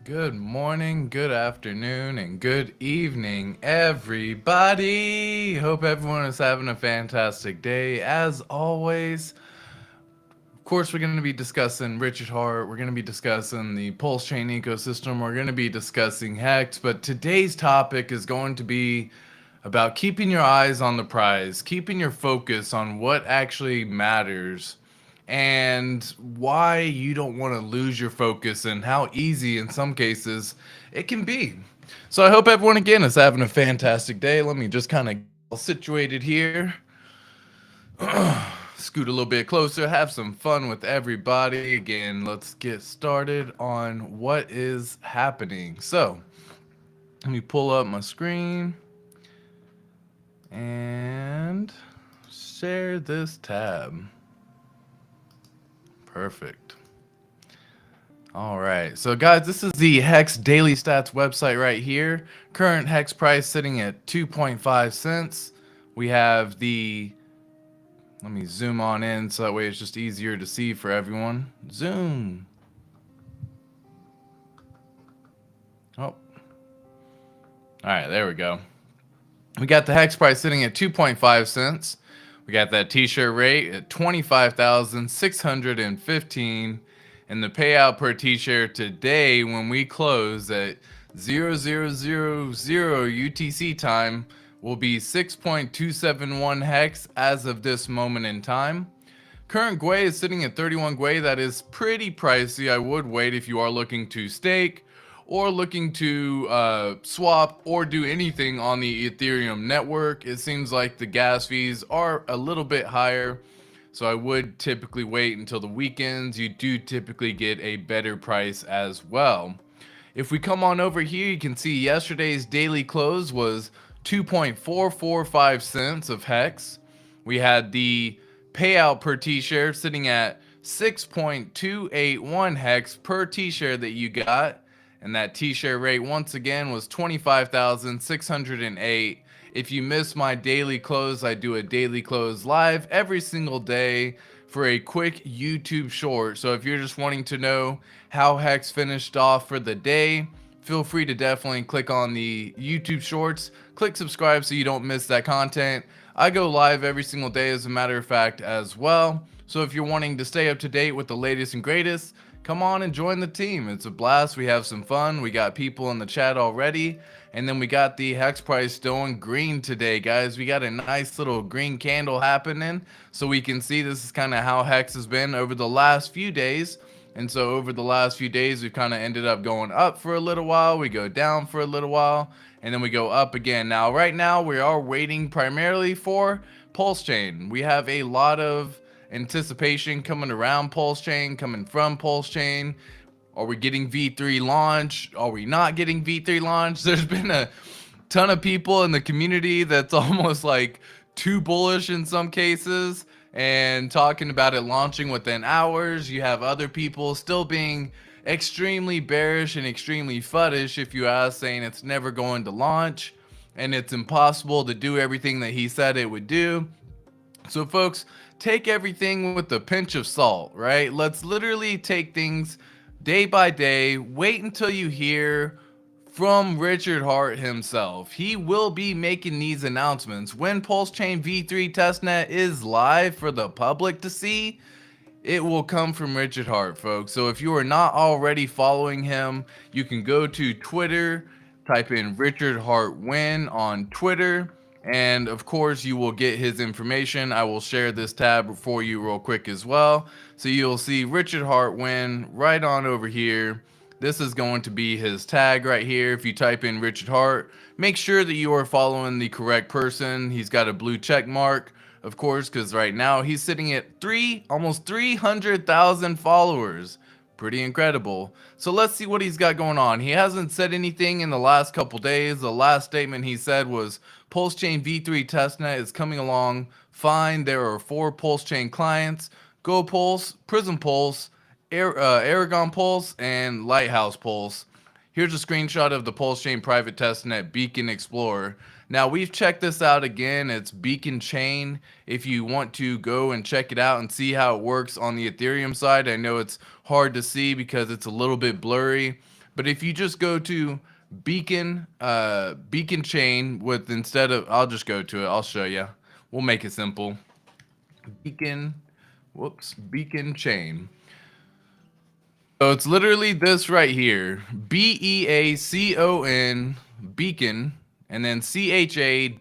Good morning, good afternoon, and good evening, everybody. Hope everyone is having a fantastic day. As always, of course, we're going to be discussing Richard Hart. We're going to be discussing the Pulse Chain ecosystem. We're going to be discussing Hex. But today's topic is going to be about keeping your eyes on the prize, keeping your focus on what actually matters, and why you don't want to lose your focus and how easy in some cases it can be. So I hope everyone again is having a fantastic day. Let me just kind of get all situated here. Scoot a little bit closer, have some fun with everybody. Again, let's get started on what is happening. So, let me pull up my screen and share this tab. Perfect. All right. So, guys, this is the Hex Daily Stats website right here. Current Hex price sitting at 2.5 cents. We have the. Let me zoom on in so that way it's just easier to see for everyone. Zoom. Oh. All right. There we go. We got the Hex price sitting at 2.5 cents. We got that t-shirt rate at 25,615, and the payout per t-shirt today when we close at 0000 UTC time will be 6.271 hex as of this moment in time. Current Gwei is sitting at 31 Gwei. That is pretty pricey. I would wait if you are looking to stake or looking to swap or do anything on the Ethereum network. It seems like the gas fees are a little bit higher, so I would typically wait until the weekends. You do typically get a better price as well. If we come on over here, you can see yesterday's daily close was 2.445 cents of hex. We had the payout per t-share sitting at 6.281 hex per t-share that you got. And that t-shirt rate once again was 25,608. If you miss my daily close, I do a daily close live every single day for a quick YouTube short. So if you're just wanting to know how Hex finished off for the day, feel free to definitely click on the YouTube shorts. Click subscribe so you don't miss that content. I go live every single day as a matter of fact as well. So if you're wanting to stay up to date with the latest and greatest, come on and join the team. It's a blast. We have some fun. We got people in the chat already. And then we got the Hex price going green today, guys. We got a nice little green candle happening. So we can see this is kind of how Hex has been over the last few days. And so over the last few days, we've kind of ended up going up for a little while. We go down for a little while. And then we go up again. Now, right now, we are waiting primarily for Pulse Chain. We have a lot of anticipation coming around Pulse Chain, coming from Pulse Chain. Are we getting V3 launch? Are we not getting V3 launch? There's been a ton of people in the community that's almost like too bullish in some cases and talking about it launching within hours. You have other people still being extremely bearish and extremely fuddish, if you ask, saying it's never going to launch and it's impossible to do everything that he said it would do. So folks, take everything with a pinch of salt, right? Let's literally take things day by day. Wait until you hear from Richard Hart himself. He will be making these announcements. When Pulse Chain V3 testnet is live for the public to see, it will come from Richard Hart, folks. So if you are not already following him, you can go to Twitter, type in Richard Hart Win on Twitter, and of course you will get his information. I will share this tab for you real quick as well. So you'll see Richard Hart Win right on over here. This is going to be his tag right here. If you type in Richard Hart, make sure that you are following the correct person. He's got a blue check mark, of course, because right now he's sitting at almost 300,000 followers. Pretty incredible. So let's see what he's got going on. He hasn't said anything in the last couple days. The last statement he said was Pulse Chain V3 testnet is coming along fine. There are 4 Pulse Chain clients: Go Pulse, Prism Pulse, Aragon Pulse, and Lighthouse Pulse. Here's a screenshot of the Pulse Chain private testnet Beacon Explorer. Now, we've checked this out again. It's Beacon Chain. If you want to go and check it out and see how it works on the Ethereum side, I know it's hard to see because it's a little bit blurry, But if you just go to beacon chain with, instead of, I'll just go to it. I'll show you. We'll make it simple. Beacon, beacon chain. So it's literally this right here. BEACON, beacon, and then CHA.IN,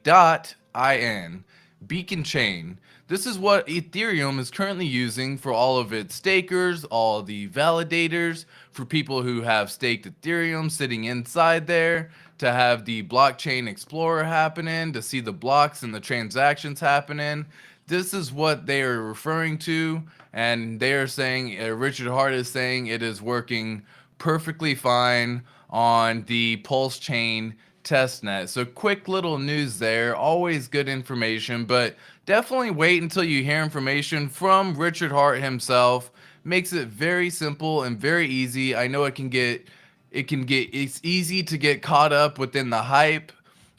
beacon chain. This is what Ethereum is currently using for all of its stakers, all the validators, for people who have staked Ethereum sitting inside there, to have the blockchain explorer happening, to see the blocks and the transactions happening. This is what they are referring to, and they are saying, Richard Hart is saying, it is working perfectly fine on the Pulse chain testnet. So quick little news there, always good information, but definitely wait until you hear information from Richard Hart himself. Makes it very simple and very easy. I know it's easy to get caught up within the hype.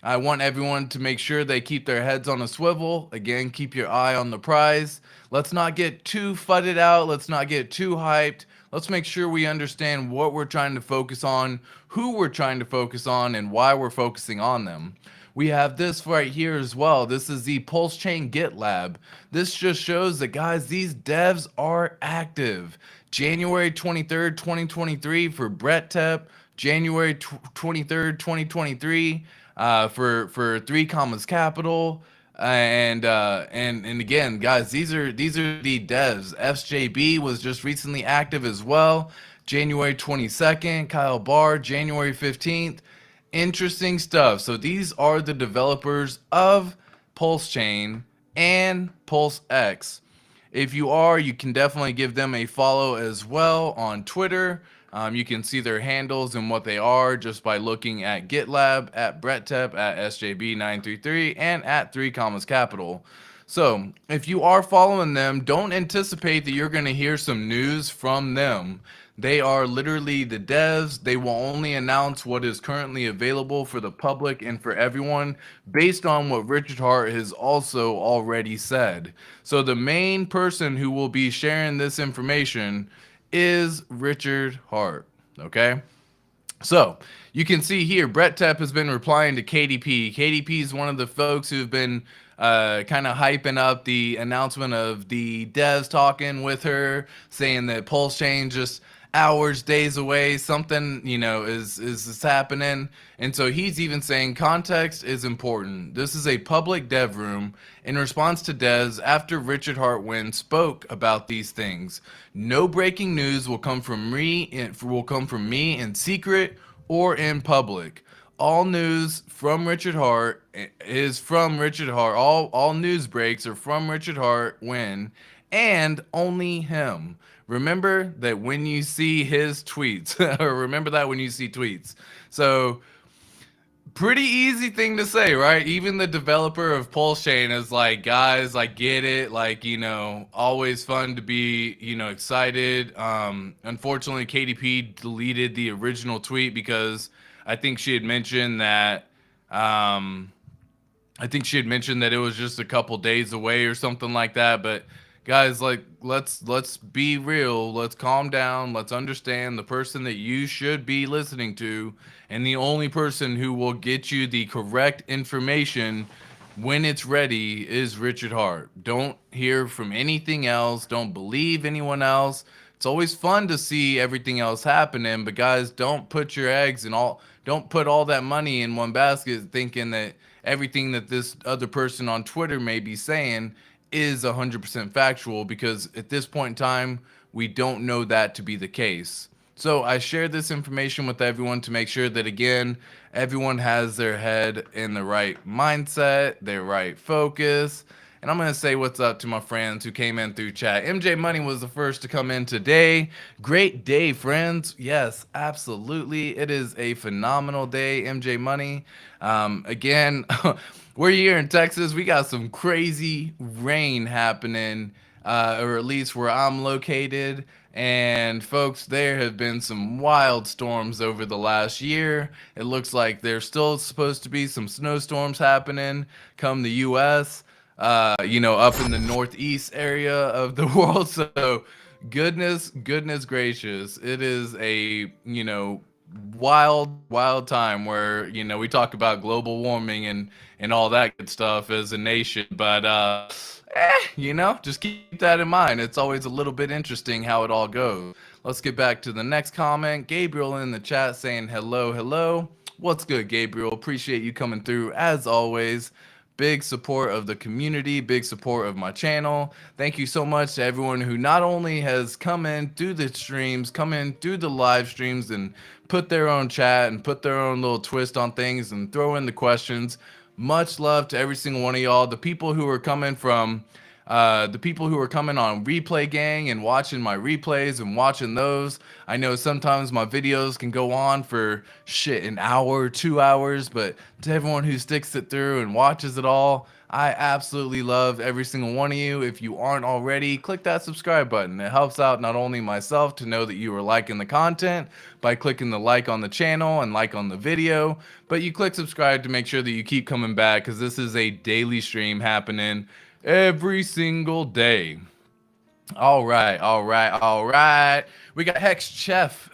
I want everyone to make sure they keep their heads on a swivel. Again, keep your eye on the prize. Let's not get too fudded out. Let's not get too hyped. Let's make sure we understand what we're trying to focus on, who we're trying to focus on, and why we're focusing on them. We have this right here as well. This is the Pulse Chain GitLab. This just shows that, guys, these devs are active. January 23rd, 2023 for Brett Tep. January 23rd, 2023 for 3 Commas Capital. And again, guys, these are the devs. FJB was just recently active as well. January 22nd, Kyle Barr, January 15th. Interesting stuff. So these are the developers of Pulse Chain and Pulse X. If you are, you can definitely give them a follow as well on Twitter. You can see their handles and what they are just by looking at GitLab, at BrettTep, at SJB933, and at 3 Commas Capital. So if you are following them, don't anticipate that you're going to hear some news from them. They are literally the devs. They will only announce what is currently available for the public and for everyone based on what Richard Hart has also already said. So the main person who will be sharing this information is Richard Hart, okay? So you can see here, Brett Tep has been replying to KDP. KDP is one of the folks who've been kind of hyping up the announcement of the devs talking with her, saying that Pulse Chain just hours, days away, something, is happening. And so he's even saying context is important. This is a public dev room in response to devs after Richard Hartwin spoke about these things. No breaking news will come from me in secret or in public. All news from Richard Hart is from Richard Hart. All news breaks are from Richard Hart and only him. Remember that when you see his tweets, or remember that when you see tweets. So pretty easy thing to say, right? Even the developer of Pulse Chain is like, guys, I get it. Like, always fun to be, excited. Unfortunately, KDP deleted the original tweet because I think she had mentioned that it was just a couple days away or something like that. But guys, like, let's be real. Let's calm down. Let's understand the person that you should be listening to, and the only person who will get you the correct information when it's ready is Richard Hart. Don't hear from anything else. Don't believe anyone else. It's always fun to see everything else happening, but guys, don't put your eggs in all. Don't put all that money in one basket, thinking that everything that this other person on Twitter may be saying is 100% factual, because at this point in time, we don't know that to be the case. So I share this information with everyone to make sure that, again, everyone has their head in the right mindset, their right focus. And I'm going to say what's up to my friends who came in through chat. MJ Money was the first to come in today. Great day, friends. Yes, absolutely. It is a phenomenal day, MJ Money. Again, we're here in Texas. We got some crazy rain happening, or at least where I'm located. And folks, there have been some wild storms over the last year. It looks like there's still supposed to be some snowstorms happening come the U.S., up in the northeast area of the world. So goodness gracious, it is a, wild time where we talk about global warming and all that good stuff as a nation, but just keep that in mind. It's always a little bit interesting how it all goes. Let's get back to the next comment. Gabriel in the chat saying hello, hello. What's good, Gabriel? Appreciate you coming through as always. Big support of the community, big support of my channel. Thank you so much to everyone who not only has come in through the streams, come in through the live streams and put their own chat and put their own little twist on things and throw in the questions. Much love to every single one of y'all. The people who are coming on Replay Gang and watching my replays and watching those. I know sometimes my videos can go on for an hour, 2 hours, but to everyone who sticks it through and watches it all, I absolutely love every single one of you. If you aren't already, click that subscribe button. It helps out not only myself to know that you are liking the content by clicking the like on the channel and like on the video, but you click subscribe to make sure that you keep coming back, because this is a daily stream happening every single day. All right, all right, all right. We got Hex Chef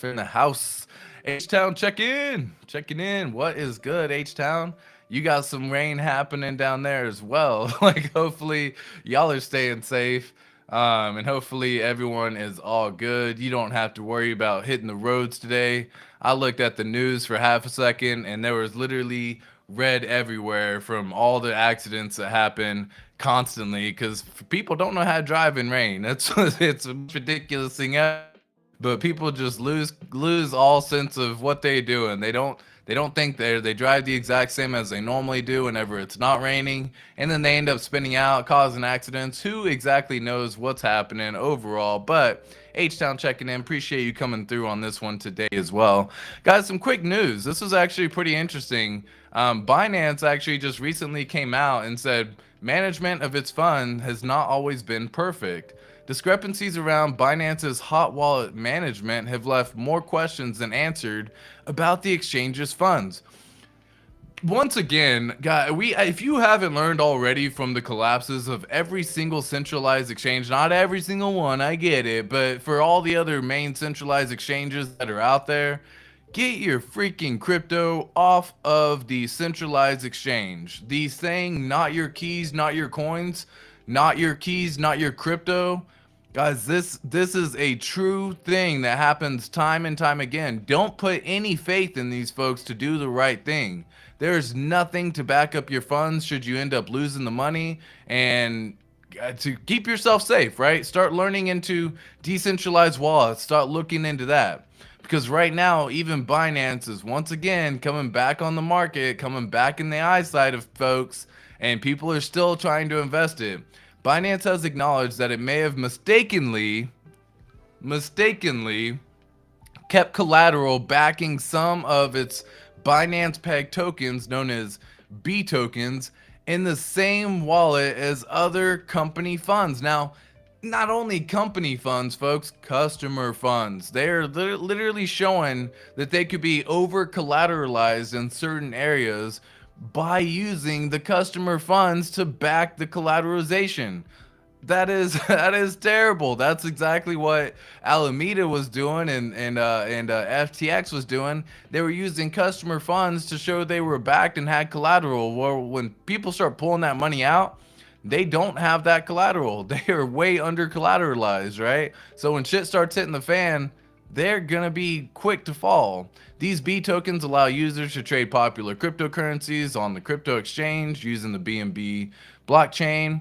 in the house. H-Town, checking in. What is good, H-Town? You got some rain happening down there as well. Like, hopefully y'all are staying safe. And hopefully everyone is all good. You don't have to worry about hitting the roads today. I looked at the news for half a second and there was literally red everywhere from all the accidents that happen constantly, because people don't know how to drive in rain. It's a ridiculous thing ever. But people just lose all sense of what they do, and they don't think they drive the exact same as they normally do whenever it's not raining, and then they end up spinning out, causing accidents. Who exactly knows what's happening overall? But H-Town checking in. Appreciate you coming through on this one today as well. Guys, some quick news. This was actually pretty interesting. Binance actually just recently came out and said management of its fund has not always been perfect. Discrepancies around Binance's hot wallet management have left more questions than answered about the exchange's funds. Once again, guys, if you haven't learned already from the collapses of every single centralized exchange, not every single one, I get it, but for all the other main centralized exchanges that are out there, get your freaking crypto off of the centralized exchange. The saying, not your keys, not your coins, not your keys, not your crypto. Guys, this is a true thing that happens time and time again. Don't put any faith in these folks to do the right thing. There's nothing to back up your funds should you end up losing the money. And to keep yourself safe, right? Start learning into decentralized wallets. Start looking into that. Because right now, even Binance is once again coming back on the market, coming back in the eyesight of folks, and people are still trying to invest it. Binance has acknowledged that it may have mistakenly kept collateral backing some of its Binance Peg tokens, known as B tokens, in the same wallet as other company funds. Now, not only company funds, folks, customer funds. They're literally showing that they could be over collateralized in certain areas by using the customer funds to back the collateralization. That is terrible. That's exactly what Alameda was doing and FTX was doing. They were using customer funds to show they were backed and had collateral. Well, when people start pulling that money out, they don't have that collateral. They are way under collateralized, right? So when shit starts hitting the fan, they're gonna be quick to fall. These B tokens allow users to trade popular cryptocurrencies on the crypto exchange using the BNB blockchain.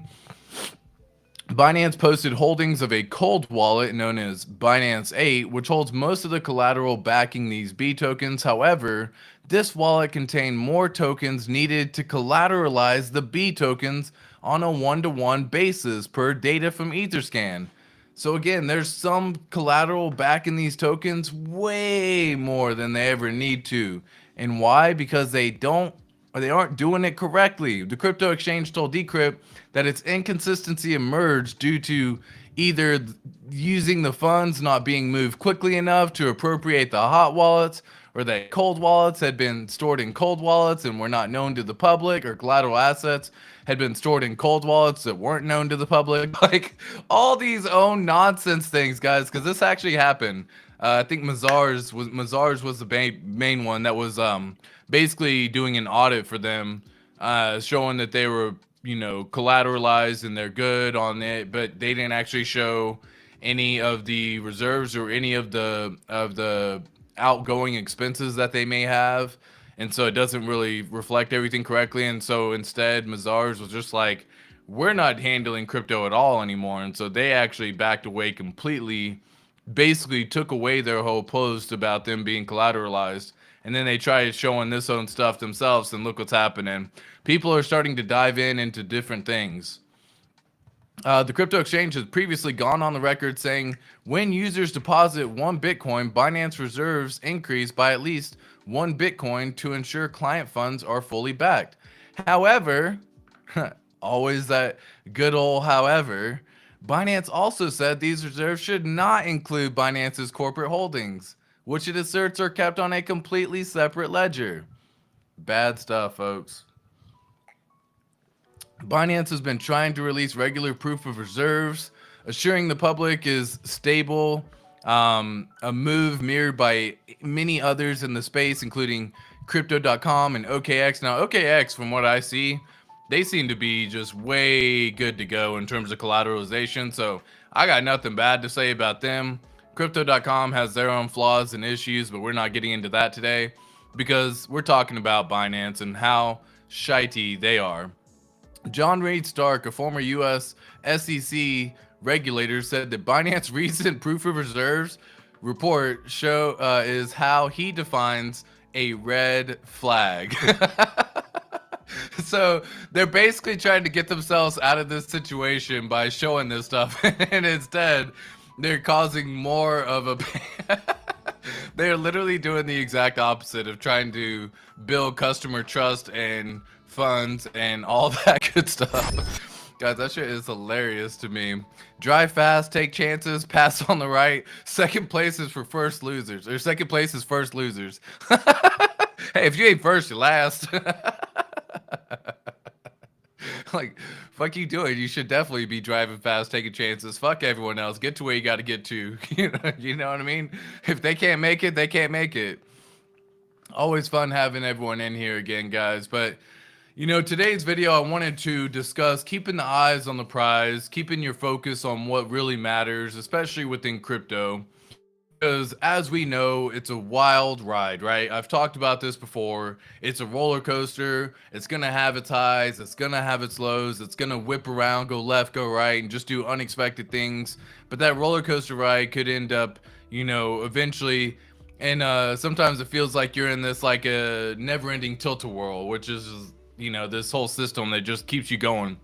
Binance posted holdings of a cold wallet known as Binance 8, which holds most of the collateral backing these B tokens. However, this wallet contained more tokens needed to collateralize the B tokens on a one-to-one basis per data from Etherscan. So again, there's some collateral backing these tokens way more than they ever need to. And why? Because they aren't doing it correctly. The crypto exchange told Decrypt that its inconsistency emerged due to either using the funds not being moved quickly enough to appropriate the hot wallets, or that cold wallets had been stored in cold wallets and were not known to the public, or collateral assets had been stored in cold wallets that weren't known to the public. Like all these own nonsense things, guys, because this actually happened. I think Mazars was the main one that was basically doing an audit for them, showing that they were, you know, collateralized and they're good on it, but they didn't actually show any of the reserves or any of the outgoing expenses that they may have, and so it doesn't really reflect everything correctly. And so instead, Mazars was just like, we're not handling crypto at all anymore, and so they actually backed away completely, basically took away their whole post about them being collateralized. And then they tried showing this own stuff themselves, and look what's happening. People are starting to dive into different things. The crypto exchange has previously gone on the record saying when users deposit 1 Bitcoin, Binance reserves increase by at least 1 Bitcoin to ensure client funds are fully backed. However, always that good old however, Binance also said these reserves should not include Binance's corporate holdings, which it asserts are kept on a completely separate ledger. Bad stuff, folks. Binance has been trying to release regular proof of reserves, assuring the public is stable, a move mirrored by many others in the space, including Crypto.com and OKX. Now, OKX, from what I see, they seem to be just way good to go in terms of collateralization, so I got nothing bad to say about them. Crypto.com has their own flaws and issues, but we're not getting into that today because we're talking about Binance and how shitey they are. John Reed Stark, a former U.S. SEC regulator, said that Binance's recent proof of reserves report is how he defines a red flag. So they're basically trying to get themselves out of this situation by showing this stuff, and instead they're causing more of a they're literally doing the exact opposite of trying to build customer trust and funds and all that good stuff. Guys, that shit is hilarious to me. Drive fast, take chances, pass on the right. Second place is for first losers, or second place is first losers. Hey, if you ain't first, you're last. Like, fuck you doing? You should definitely be driving fast, taking chances. Fuck everyone else. Get to where you got to get to. You know what I mean? If they can't make it, they can't make it. Always fun having everyone in here again, guys. But, you know, today's video, I wanted to discuss keeping the eyes on the prize, keeping your focus on what really matters, especially within crypto. Because as we know, it's a wild ride, right? I've talked about this before. It's a roller coaster. It's going to have its highs. It's going to have its lows. It's going to whip around, go left, go right, and just do unexpected things. But that roller coaster ride could end up, you know, eventually. And sometimes it feels like you're in this like a never-ending tilt-a-whirl, which is, you know, this whole system that just keeps you going.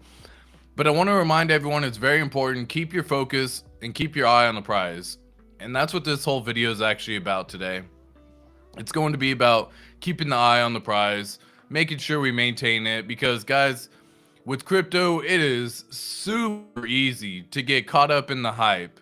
But I want to remind everyone it's very important. Keep your focus and keep your eye on the prize. And that's what this whole video is actually about today. It's going to be about keeping the eye on the prize, making sure we maintain it, because guys, with crypto, it is super easy to get caught up in the hype.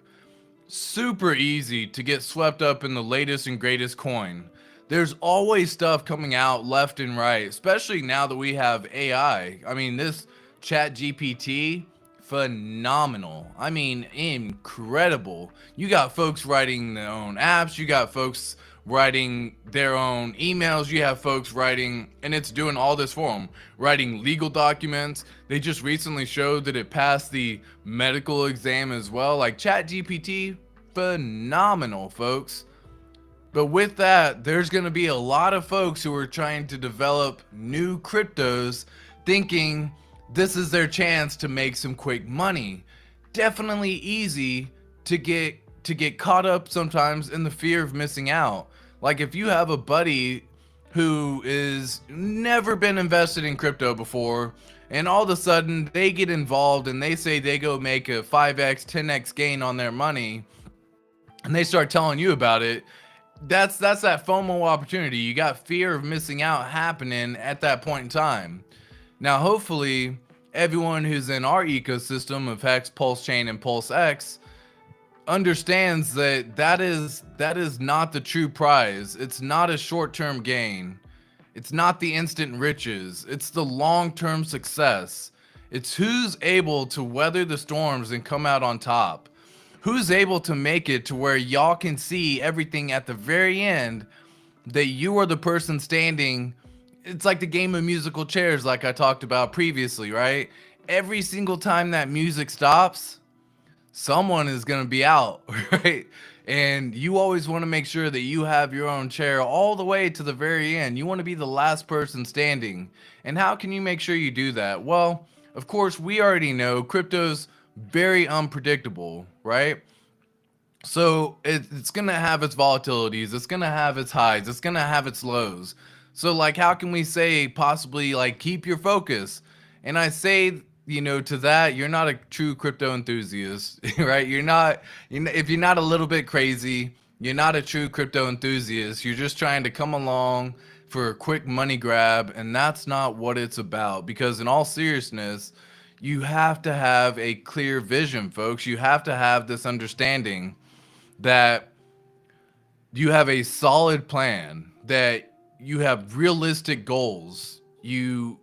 Super easy to get swept up in the latest and greatest coin. There's always stuff coming out left and right, especially now that we have AI. I mean, this Chat GPT, phenomenal. I mean, incredible. You got folks writing their own apps, you got folks writing their own emails, you have folks writing, and it's doing all this for them, writing legal documents. They just recently showed that it passed the medical exam as well. Like, Chat GPT, phenomenal, folks. But with that, there's going to be a lot of folks who are trying to develop new cryptos, thinking this is their chance to make some quick money. Definitely easy to get caught up sometimes in the fear of missing out. Like, if you have a buddy who is never been invested in crypto before, and all of a sudden they get involved and they say they go make a 5x, 10x gain on their money, and they start telling you about it, that's that FOMO opportunity. You got fear of missing out happening at that point in time. Now, hopefully, everyone who's in our ecosystem of Hex, Pulse Chain, and Pulse X understands that that is not the true prize. It's not a short-term gain. It's not the instant riches. It's the long-term success. It's who's able to weather the storms and come out on top. Who's able to make it to where y'all can see everything at the very end, that you are the person standing. It's like the game of musical chairs, like I talked about previously, right? Every single time that music stops, someone is going to be out, right? And you always want to make sure that you have your own chair all the way to the very end. You want to be the last person standing. And how can you make sure you do that? Well, of course, we already know crypto's very unpredictable, right? So it's gonna have its volatilities, it's gonna have its highs, it's gonna have its lows. So like, how can we say possibly like keep your focus? And I say, to that, you're not a true crypto enthusiast, right? If you're not a little bit crazy, you're not a true crypto enthusiast. You're just trying to come along for a quick money grab, and that's not what it's about. Because in all seriousness, you have to have a clear vision, folks. You have to have this understanding that you have a solid plan, that you have realistic goals. You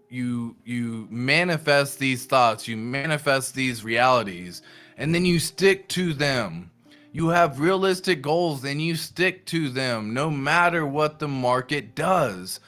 manifest these thoughts, you manifest these realities, and then you stick to them. You have realistic goals and you stick to them no matter what the market does.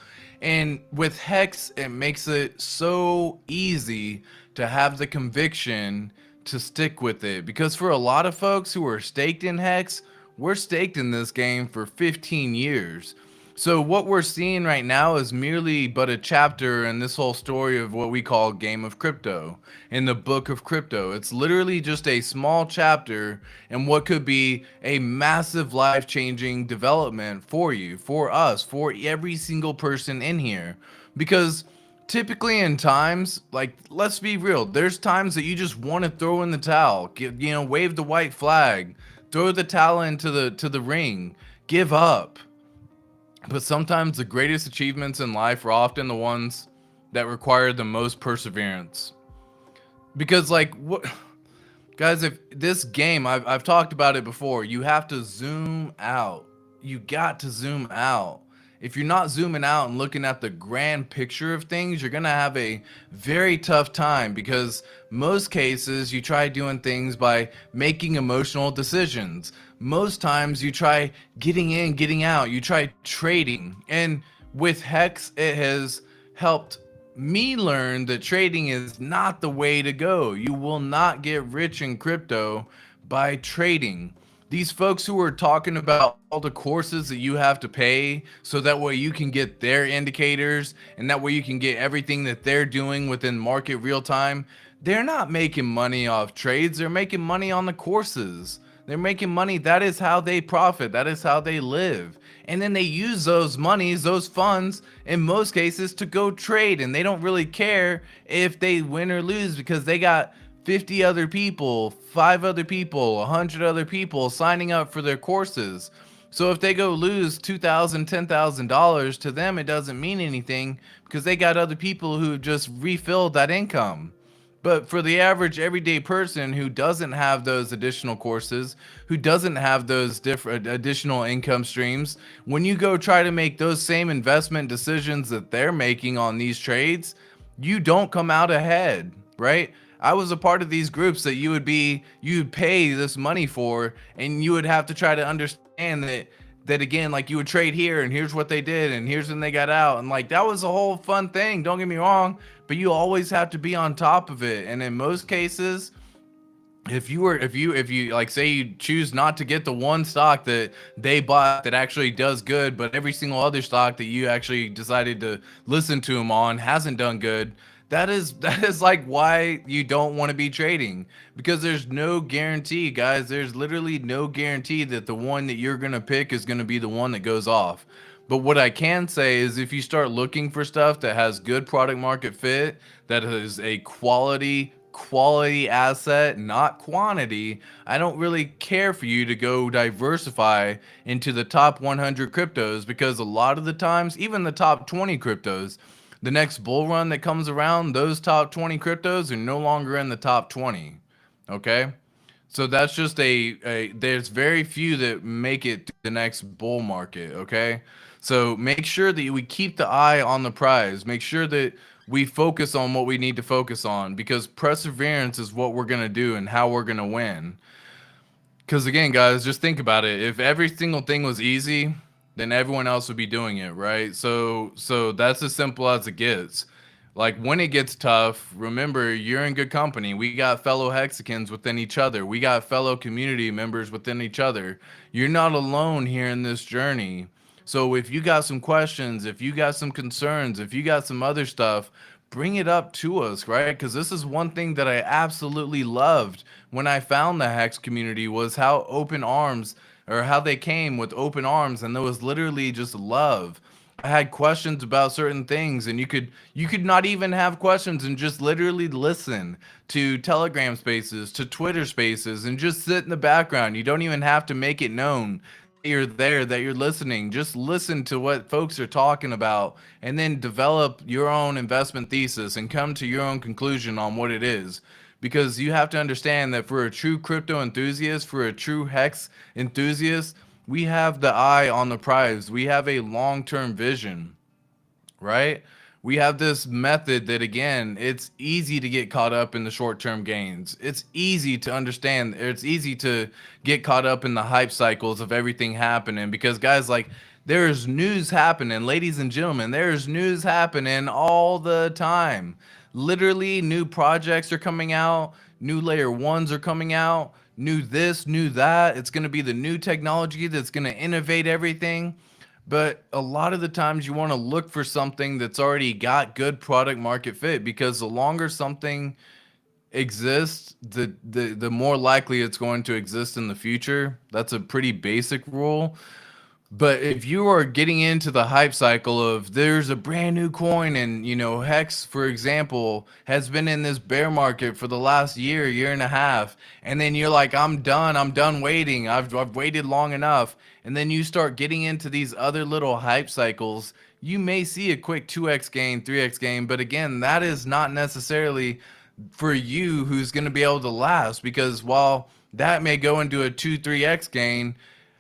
And with Hex, it makes it so easy to have the conviction to stick with it. Because for a lot of folks who are staked in Hex, we're staked in this game for 15 years. So what we're seeing right now is merely but a chapter in this whole story of what we call Game of Crypto, in the Book of Crypto. It's literally just a small chapter in what could be a massive life-changing development for you, for us, for every single person in here. Because typically in times, like, let's be real, there's times that you just want to throw in the towel, wave the white flag, throw the towel into the ring, give up. But sometimes the greatest achievements in life are often the ones that require the most perseverance. Because, like, what, guys, if this game, I've talked about it before, you have to zoom out. You got to zoom out. If you're not zooming out and looking at the grand picture of things, you're going to have a very tough time, because most cases you try doing things by making emotional decisions. Most times you try getting in, getting out, you try trading. And with Hex, it has helped me learn that trading is not the way to go. You will not get rich in crypto by trading. These folks who are talking about all the courses that you have to pay so that way you can get their indicators and that way you can get everything that they're doing within market real time, they're not making money off trades. They're making money on the courses. They're making money. That is how they profit. That is how they live. And then they use those monies, those funds, in most cases to go trade. And they don't really care if they win or lose, because they got 50 other people, 5 other people, 100 other people signing up for their courses. So if they go lose $2,000, $10,000, to them it doesn't mean anything, because they got other people who just refilled that income. But for the average everyday person who doesn't have those additional courses, who doesn't have those different additional income streams, when you go try to make those same investment decisions that they're making on these trades, you don't come out ahead, right? I was a part of these groups that you'd pay this money for, and you would have to try to understand that again, like, you would trade here and here's what they did and here's when they got out, and like, that was a whole fun thing, don't get me wrong, but you always have to be on top of it. And in most cases, if you like, say you choose not to get the one stock that they bought that actually does good, but every single other stock that you actually decided to listen to them on hasn't done good, that is like why you don't want to be trading, because there's no guarantee, guys. There's literally no guarantee that the one that you're going to pick is going to be the one that goes off. But what I can say is, if you start looking for stuff that has good product market fit, that is a quality asset, not quantity, I don't really care for you to go diversify into the top 100 cryptos, because a lot of the times, even the top 20 cryptos, the next bull run that comes around, those top 20 cryptos are no longer in the top 20. Okay? So that's just there's very few that make it to the next bull market. Okay? So make sure that we keep the eye on the prize. Make sure that we focus on what we need to focus on, because perseverance is what we're going to do and how we're going to win. Because again, guys, just think about it. If every single thing was easy, then everyone else would be doing it, right? So that's as simple as it gets. Like when it gets tough, remember you're in good company. We got fellow Hexicans within each other. We got fellow community members within each other. You're not alone here in this journey. So if you got some questions, if you got some concerns, if you got some other stuff, bring it up to us, right? Because this is one thing that I absolutely loved when I found the Hex community, was how open arms, or how they came with open arms, and there was literally just love. I had questions about certain things, and you could not even have questions and just literally listen to Telegram Spaces, to Twitter Spaces, and just sit in the background. You don't even have to make it known that you're there, that you're listening. Just listen to what folks are talking about, and then develop your own investment thesis and come to your own conclusion on what it is. Because you have to understand that for a true crypto enthusiast, for a true Hex enthusiast, we have the eye on the prize. We have a long-term vision, right? We have this method that, again, it's easy to get caught up in the short-term gains. It's easy to understand. It's easy to get caught up in the hype cycles of everything happening, because guys, like, there's news happening, ladies and gentlemen. There's news happening all the time. Literally, new projects are coming out, new layer ones are coming out, new this, new that. It's going to be the new technology that's going to innovate everything. But a lot of the times you want to look for something that's already got good product market fit, because the longer something exists, the more likely it's going to exist in the future. That's a pretty basic rule. But if you are getting into the hype cycle of there's a brand new coin, and Hex, for example, has been in this bear market for the last year and a half, and then you're like, I'm done waiting. I've waited long enough. And then you start getting into these other little hype cycles, you may see a quick 2x gain, 3x gain, but again, that is not necessarily for you who's going to be able to last, because while that may go into a 2, 3x gain,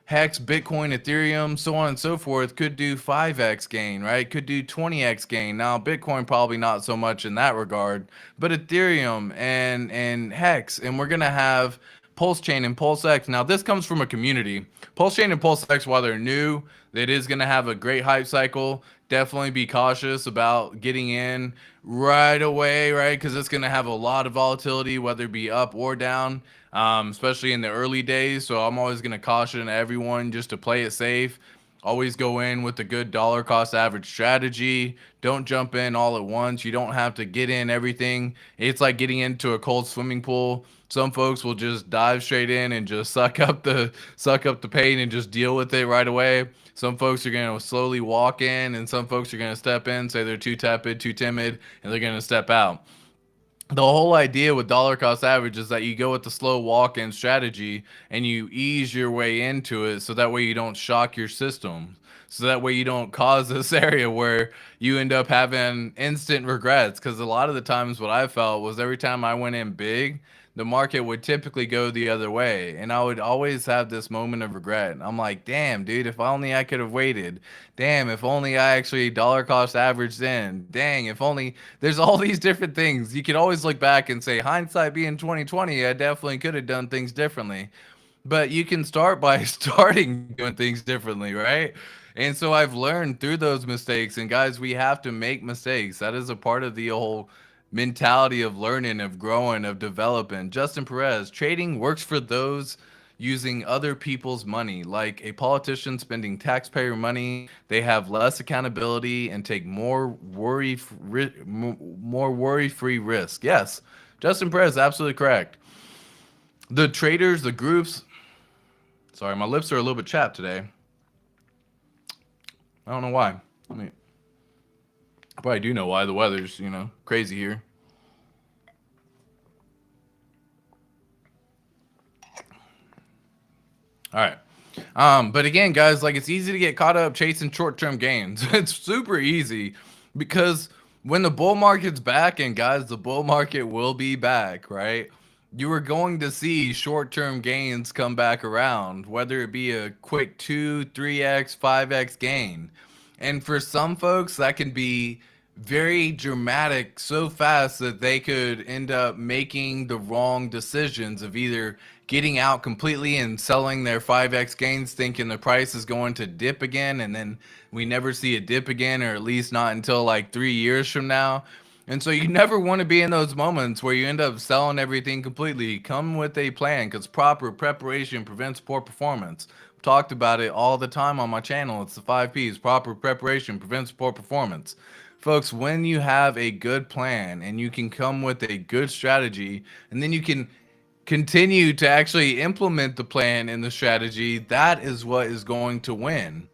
Hex, Bitcoin, Ethereum, so on and so forth could do 5x gain, right? Could do 20x gain. Now, Bitcoin probably not so much in that regard, but Ethereum and Hex, and we're gonna have Pulse Chain and Pulse X. Now, this comes from a community. Pulse Chain and Pulse X, while they're new, it is gonna have a great hype cycle. Definitely be cautious about getting in right away, right? Because it's gonna have a lot of volatility, whether it be up or down, especially in the early days. So I'm always going to caution everyone just to play it safe. Always go in with a good dollar cost average strategy. Don't jump in all at once. You don't have to get in everything. It's like getting into a cold swimming pool. Some folks will just dive straight in and just suck up the pain and just deal with it right away. Some folks are going to slowly walk in, and some folks are going to step in, say they're too tepid, too timid, and they're going to step out. The whole idea with dollar cost average is that you go with the slow walk-in strategy and you ease your way into it, so that way you don't shock your system. So that way you don't cause this area where you end up having instant regrets. Because a lot of the times what I felt was every time I went in big, the market would typically go the other way. And I would always have this moment of regret. I'm like, damn, dude, if only I could have waited. Damn, if only I actually dollar cost averaged in. Dang, if only. There's all these different things. You could always look back and say, hindsight being 2020, I definitely could have done things differently. But you can start by starting doing things differently, right? And so I've learned through those mistakes. And guys, we have to make mistakes. That is a part of the whole mentality of learning, of growing, of developing. Justin Perez, trading works for those using other people's money, like a politician spending taxpayer money. They have less accountability and take more worry-free risk. Yes, Justin Perez, absolutely correct. The traders, the groups. Sorry, my lips are a little bit chapped today. I don't know why. I probably do know why. The weather's, crazy here. All right. But again, guys, like, it's easy to get caught up chasing short-term gains. It's super easy, because when the bull market's back, and guys, the bull market will be back, right? You are going to see short-term gains come back around, whether it be a quick 2, 3x, 5x gain. And for some folks, that can be very dramatic so fast that they could end up making the wrong decisions of either getting out completely and selling their 5x gains thinking the price is going to dip again, and then we never see a dip again, or at least not until like 3 years from now. And so you never want to be in those moments where you end up selling everything completely. Come with a plan, because proper preparation prevents poor performance. I've talked about it all the time on my channel. It's the 5 P's. Proper preparation prevents poor performance. Folks, when you have a good plan and you can come with a good strategy, and then you can continue to actually implement the plan and the strategy, that is what is going to win,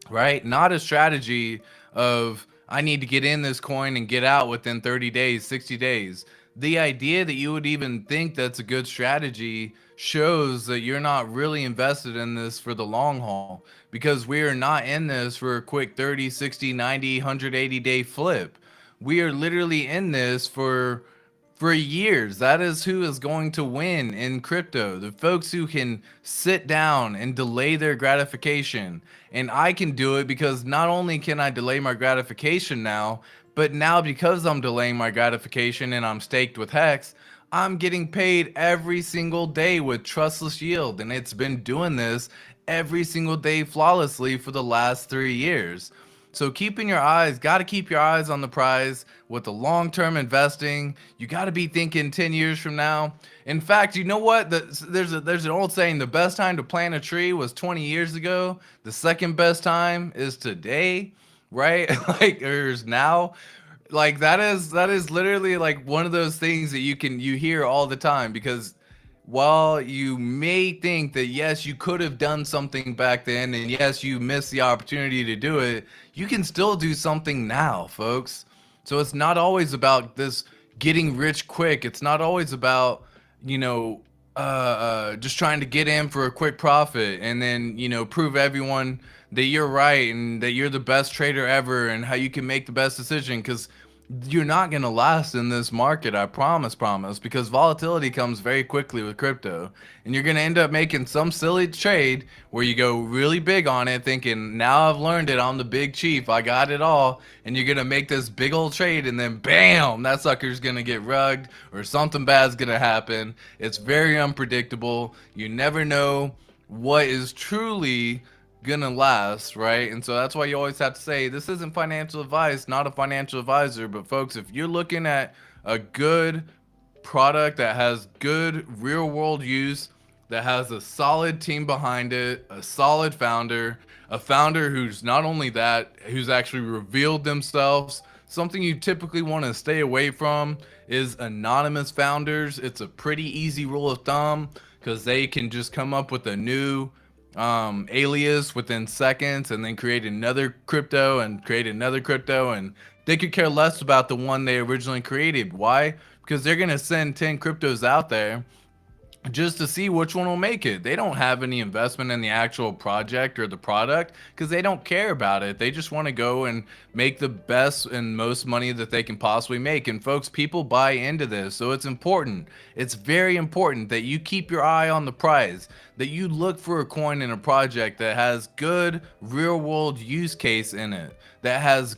right? Not a strategy of I need to get in this coin and get out within 30 days, 60 days. The idea that you would even think that's a good strategy shows that you're not really invested in this for the long haul, because we are not in this for a quick 30, 60, 90, 180-day flip. We are literally in this for years. That is who is going to win in crypto. The folks who can sit down and delay their gratification. And I can do it because not only can I delay my gratification now, but now because I'm delaying my gratification and I'm staked with Hex, I'm getting paid every single day with trustless yield. And it's been doing this every single day flawlessly for the last 3 years. So keeping your eyes, got to keep your eyes on the prize with the long-term investing. You got to be thinking 10 years from now. In fact, you know what? There's an old saying: the best time to plant a tree was 20 years ago. The second best time is today, right? Like, there's now. Like, that is literally like one of those things that you hear all the time, because while you may think that yes, you could have done something back then, and yes, you missed the opportunity to do it, you can still do something now, folks. So it's not always about this getting rich quick. It's not always about, you know, just trying to get in for a quick profit and then, prove everyone that you're right and that you're the best trader ever and how you can make the best decision. Because you're not going to last in this market, I promise, because volatility comes very quickly with crypto, and you're going to end up making some silly trade where you go really big on it thinking, now I've learned it, I'm the big chief, I got it all, and you're going to make this big old trade, and then bam, that sucker's going to get rugged or something bad's going to happen. It's very unpredictable. You never know what is truly gonna last, right? And so that's why you always have to say, this isn't financial advice, not a financial advisor. But folks, if you're looking at a good product that has good real world use, that has a solid team behind it, a solid founder, a founder who's not only that, who's actually revealed themselves. Something you typically want to stay away from is anonymous founders. It's a pretty easy rule of thumb, because they can just come up with a new alias within seconds and then create another crypto and create another crypto, and they could care less about the one they originally created. Why? Because they're going to send 10 cryptos out there just to see which one will make it. They don't have any investment in the actual project or the product, because they don't care about it. They just want to go and make the best and most money that they can possibly make. And folks, people buy into this. So it's important. It's very important that you keep your eye on the prize, that you look for a coin in a project that has good real world use case in it, that has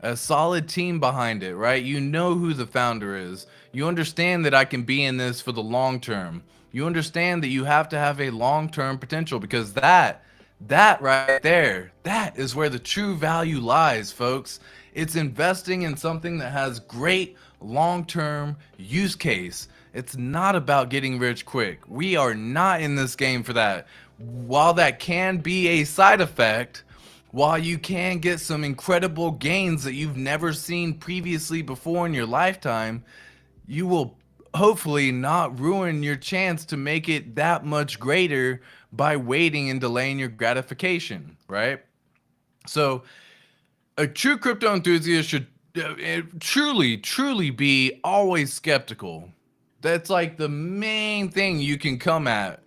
a solid team behind it, right? You know who the founder is. You understand that I can be in this for the long term. You understand that you have to have a long-term potential, because that right there, that is where the true value lies, folks. It's investing in something that has great long-term use case. It's not about getting rich quick. We are not in this game for that. While that can be a side effect, while you can get some incredible gains that you've never seen previously before in your lifetime, you will hopefully not ruin your chance to make it that much greater by waiting and delaying your gratification, right? So a true crypto enthusiast should truly be always skeptical. That's like the main thing you can come at.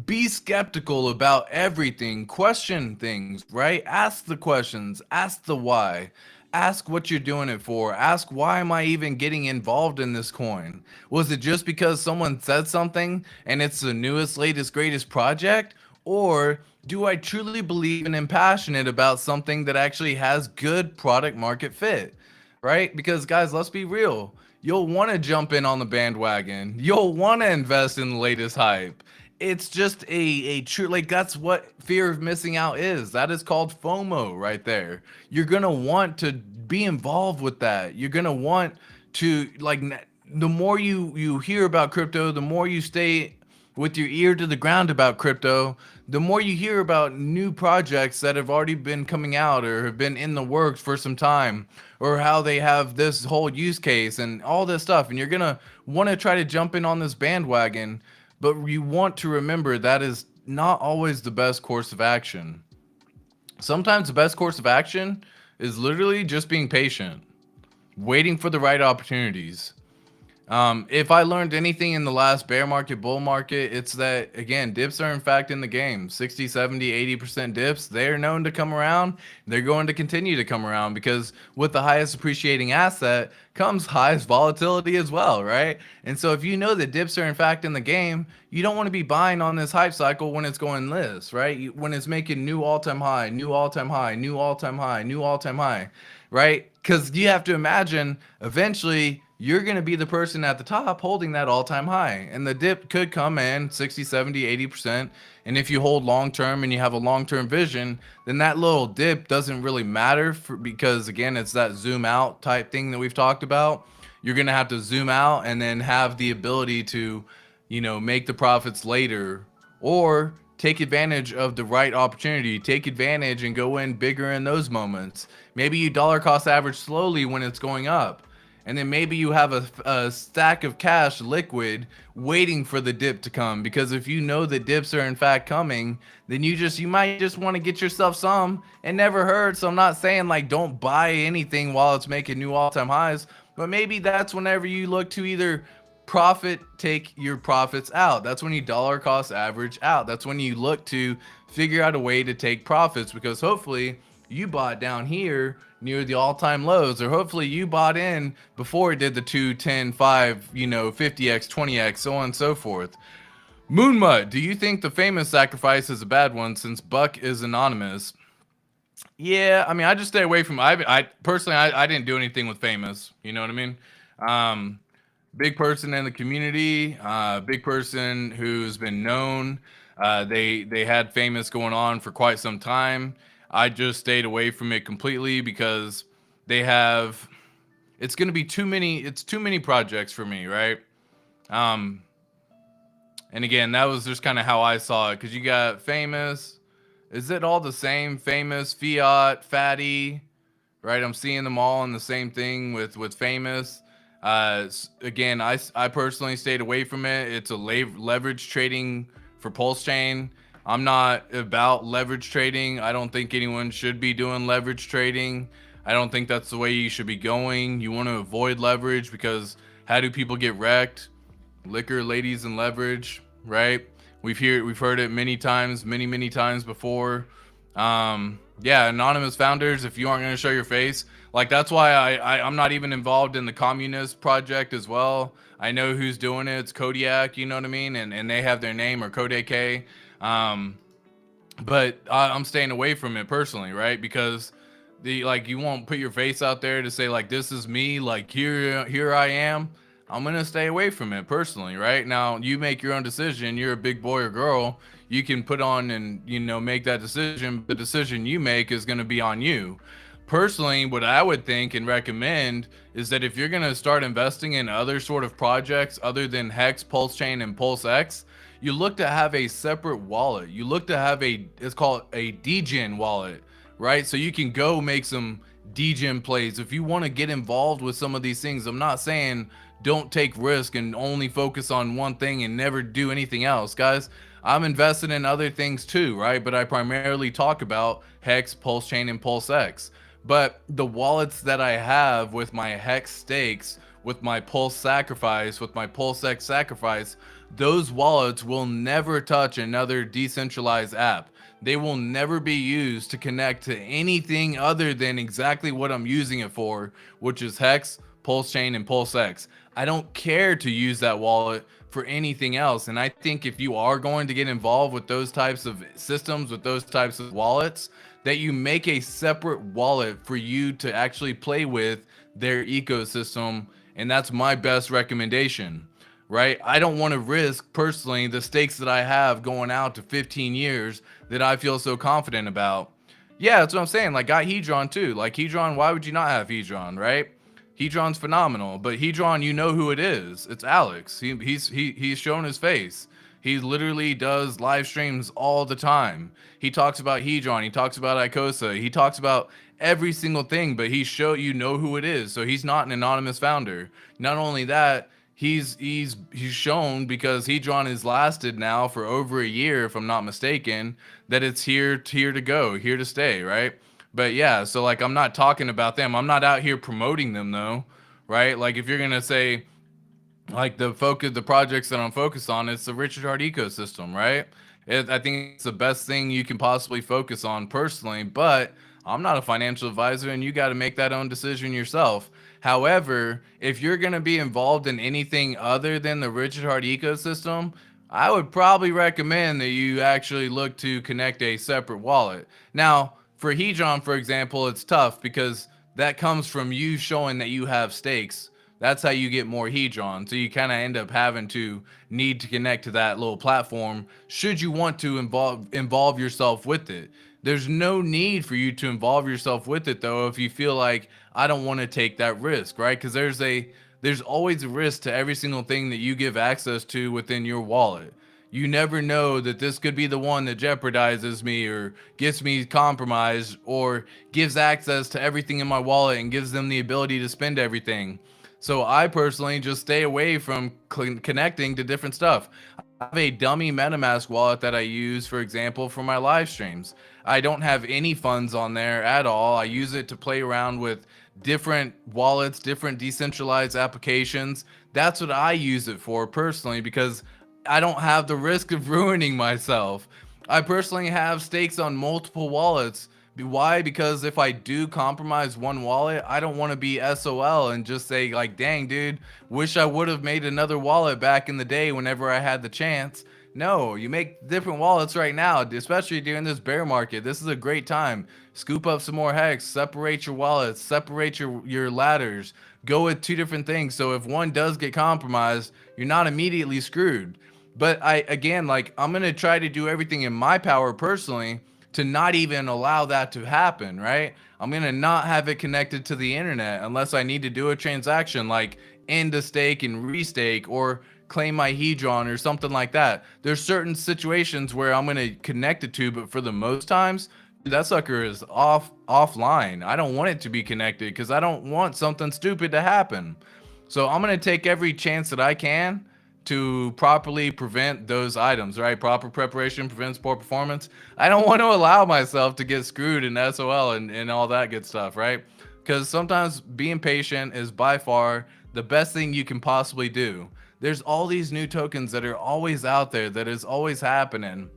Be skeptical about everything. Question things, right? Ask the questions. Ask the why. Ask what you're doing it for. Ask, why am I even getting involved in this coin? Was it just because someone said something and it's the newest, latest, greatest project? Or do I truly believe and am passionate about something that actually has good product market fit? right? Because guys, let's be real. You'll want to jump in on the bandwagon. You'll want to invest in the latest hype. It's just a true, like, that's what fear of missing out is. That is called FOMO right there. You're gonna want to be involved with that. You're gonna want to, like, the more you hear about crypto, the more you stay with your ear to the ground about crypto, the more you hear about new projects that have already been coming out or have been in the works for some time, or how they have this whole use case and all this stuff. And you're going to want to try to jump in on this bandwagon, but you want to remember that is not always the best course of action. Sometimes the best course of action is literally just being patient, waiting for the right opportunities. If I learned anything in the last bear market, bull market, it's that, again, dips are in fact in the game. 60, 70, 80% dips, they're known to come around. They're going to continue to come around because with the highest appreciating asset comes highest volatility as well, right? And so if you know that dips are in fact in the game, you don't want to be buying on this hype cycle when it's going this, right? When it's making new all-time high, new all-time high, new all-time high, new all-time high, right? Because you have to imagine eventually you're going to be the person at the top holding that all-time high, and the dip could come in 60, 70, 80%. And if you hold long-term and you have a long-term vision, then that little dip doesn't really matter because again, it's that zoom out type thing that we've talked about. You're going to have to zoom out and then have the ability to, make the profits later, or take advantage of the right opportunity, take advantage and go in bigger in those moments. Maybe you dollar cost average slowly when it's going up. And then maybe you have a stack of cash liquid waiting for the dip to come, because if you know that dips are in fact coming, then you might just want to get yourself some. It never hurts. So I'm not saying like don't buy anything while it's making new all-time highs, but maybe that's whenever you look to either take your profits out. That's when you dollar cost average out. That's when you look to figure out a way to take profits, because hopefully you bought down here near the all-time lows, or hopefully you bought in before it did the 2, 10, 5, 50x, 20x, so on and so forth. Moonmud, do you think the famous sacrifice is a bad one since Buck is anonymous? Yeah, I mean, I just stay away from. I personally, I didn't do anything with famous. You know what I mean? Big person in the community, big person who's been known. They had famous going on for quite some time. I just stayed away from it completely because it's going to be too many projects for me, right? And again, that was just kind of how I saw it, because you got famous. Is it all the same? Famous, fiat, fatty, right? I'm seeing them all in the same thing with famous. Again, I personally stayed away from it. It's a leverage trading for Pulse Chain. I'm not about leverage trading. I don't think anyone should be doing leverage trading. I don't think that's the way you should be going. You want to avoid leverage, because how do people get wrecked? Liquor, ladies, and leverage, right? We've heard it many times before. Yeah, anonymous founders, if you aren't going to show your face, like, that's why I'm not even involved in the communist project as well. I know who's doing it. It's Kodiak, you know what I mean? And they have their name, or Kodake. But I'm staying away from it personally, right? Because you won't put your face out there to say like, this is me, like here I am. I'm gonna stay away from it personally, right? Now you make your own decision. You're a big boy or girl. You can put on and make that decision. The decision you make is gonna be on you. Personally, what I would think and recommend is that if you're gonna start investing in other sort of projects other than Hex, Pulse Chain, and PulseX, you look to have a separate wallet. You look to have it's called a degen wallet, right? So you can go make some degen plays if you want to get involved with some of these things. I'm not saying don't take risk and only focus on one thing and never do anything else, guys. I'm invested in other things too, right? But I primarily talk about Hex, Pulse Chain, and PulseX. But the wallets that I have with my Hex stakes, with my Pulse sacrifice, with my PulseX sacrifice, those wallets will never touch another decentralized app. They will never be used to connect to anything other than exactly what I'm using it for, which is Hex, Pulse Chain, and PulseX. I don't care to use that wallet for anything else. And I think if you are going to get involved with those types of systems, with those types of wallets, that you make a separate wallet for you to actually play with their ecosystem, and that's my best recommendation, right? I don't want to risk personally the stakes that I have going out to 15 years that I feel so confident about. Yeah, that's what I'm saying. Like, got Hedron too. Like, Hedron, why would you not have Hedron, right? Hedron's phenomenal, but Hedron, you know who it is. It's Alex. He's shown his face. He literally does live streams all the time. He talks about Hedron. He talks about Icosa. He talks about every single thing, but you know who it is. So he's not an anonymous founder. Not only that, he's shown, because Hedron has lasted now for over a year, if I'm not mistaken, that it's here to go, here to stay, right? But yeah, so like, I'm not talking about them. I'm not out here promoting them though, right? Like, if you're gonna say, like, the projects that I'm focused on, it's the Richard Hart ecosystem, right? I think it's the best thing you can possibly focus on personally, but I'm not a financial advisor, and you got to make that own decision yourself. However, if you're going to be involved in anything other than the Richard Hart ecosystem, I would probably recommend that you actually look to connect a separate wallet. Now, for Hedron, for example, it's tough because that comes from you showing that you have stakes. That's how you get more Hedron. So you kind of end up having to need to connect to that little platform should you want to involve yourself with it. There's no need for you to involve yourself with it though if you feel like I don't want to take that risk, right? Because there's always a risk to every single thing that you give access to within your wallet. You never know that this could be the one that jeopardizes me or gets me compromised or gives access to everything in my wallet and gives them the ability to spend everything. So I personally just stay away from connecting to different stuff. I have a dummy MetaMask wallet that I use, for example, for my live streams. I don't have any funds on there at all. I use it to play around with different wallets, different decentralized applications. That's what I use it for personally, because I don't have the risk of ruining myself. I personally have stakes on multiple wallets. Why? Because if I do compromise one wallet, I don't want to be SOL and just say like, dang, dude, wish I would have made another wallet back in the day whenever I had the chance. No, you make different wallets right now, especially during this bear market. This is a great time. Scoop up some more hex, separate your wallets, separate your ladders, go with two different things. So if one does get compromised, you're not immediately screwed. But again, like, I'm going to try to do everything in my power personally to not even allow that to happen, right? I'm going to not have it connected to the internet unless I need to do a transaction like end a stake and restake or claim my Hedron or something like that. There's certain situations where I'm going to connect it to, but for the most times, that sucker is offline. I don't want it to be connected because I don't want something stupid to happen. So I'm going to take every chance that I can to properly prevent those items, right? Proper preparation prevents poor performance. I don't want to allow myself to get screwed in SOL and all that good stuff, right? Because sometimes being patient is by far the best thing you can possibly do. There's all these new tokens that are always out there, that is always happening.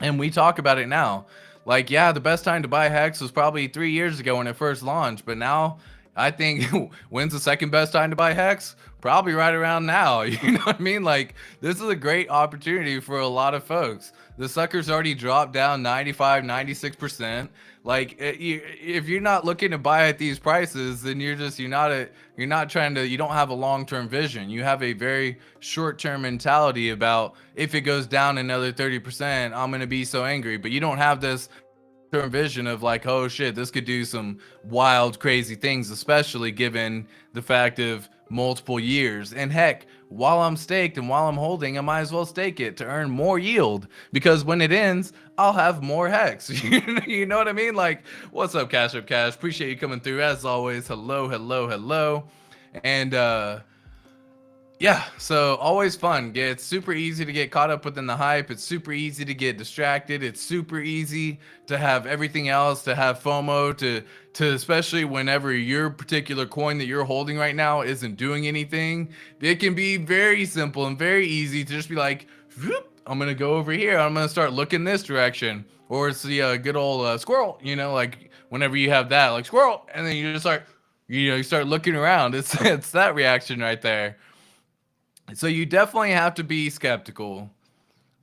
And we talk about it now. Like, yeah, the best time to buy Hex was probably 3 years ago when it first launched, but now I think when's the second best time to buy Hex? Probably right around now. You know what I mean? Like, this is a great opportunity for a lot of folks. The sucker's already dropped down 95, 96%. Like, if you're not looking to buy at these prices, then you don't have a long-term vision. You have a very short-term mentality about, if it goes down another 30%, I'm going to be so angry. But you don't have this term vision of like, oh shit, this could do some wild, crazy things, especially given the fact of multiple years. And heck, while I'm staked and while I'm holding, I might as well stake it to earn more yield, because when it ends, I'll have more hex. You know what I mean? Like, what's up, Cash Up Cash? Appreciate you coming through as always. Hello, hello, hello. And yeah, so always fun. It's super easy to get caught up within the hype. It's super easy to get distracted. It's super easy to have everything else, to have FOMO, to especially whenever your particular coin that you're holding right now isn't doing anything. It can be very simple and very easy to just be like, I'm going to go over here. I'm going to start looking this direction. Or it's the good old squirrel, you know, like whenever you have that, like squirrel, and then you just start, you start looking around. It's that reaction right there. So you definitely have to be skeptical.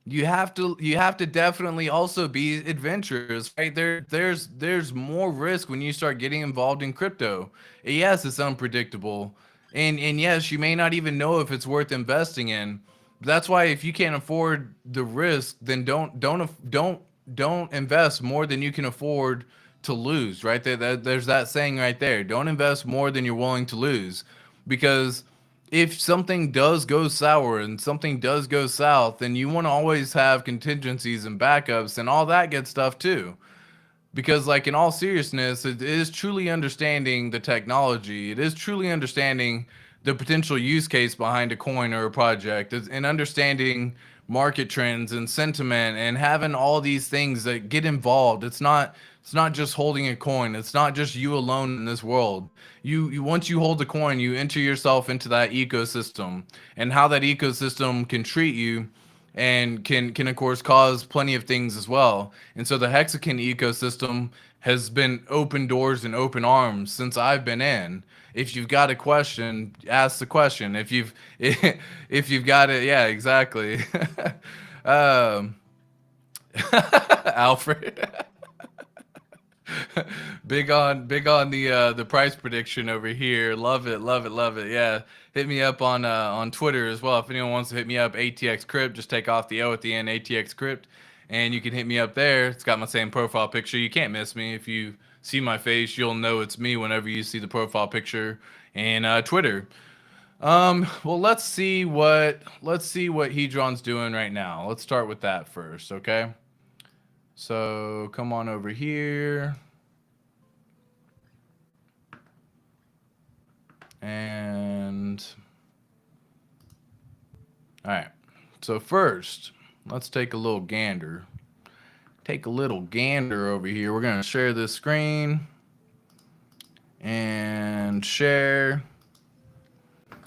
you have to definitely also be adventurous, right? There's more risk when you start getting involved in crypto. Yes, it's unpredictable, and yes, you may not even know if it's worth investing in. That's why if you can't afford the risk, then don't invest more than you can afford to lose, right? There's that saying right there. Don't invest more than you're willing to lose, because if something does go sour and something does go south, then you want to always have contingencies and backups and all that good stuff too. Because, like, in all seriousness, it is truly understanding the technology. It is truly understanding the potential use case behind a coin or a project, and understanding market trends and sentiment, and having all these things that get involved. It's not just holding a coin. It's not just you alone in this world. You once you hold the coin, you enter yourself into that ecosystem, and how that ecosystem can treat you and can of course cause plenty of things as well. And so the Hexagon ecosystem has been open doors and open arms since I've been in. If you've got a question, ask the question. If you've if you've got it, yeah, exactly. um, Alfred. Big on the price prediction over here. Love it, love it, love it. Yeah, hit me up on Twitter as well. If anyone wants to hit me up, ATX Crypt, just take off the O at the end, ATX Crypt, and you can hit me up there. It's got my same profile picture. You can't miss me. If you see my face, you'll know it's me whenever you see the profile picture and Twitter. Well, let's see what Hedron's doing right now. Let's start with that first, okay? So come on over here. And all right. So first, let's take a little gander. Take a little gander over here. We're going to share this screen and share.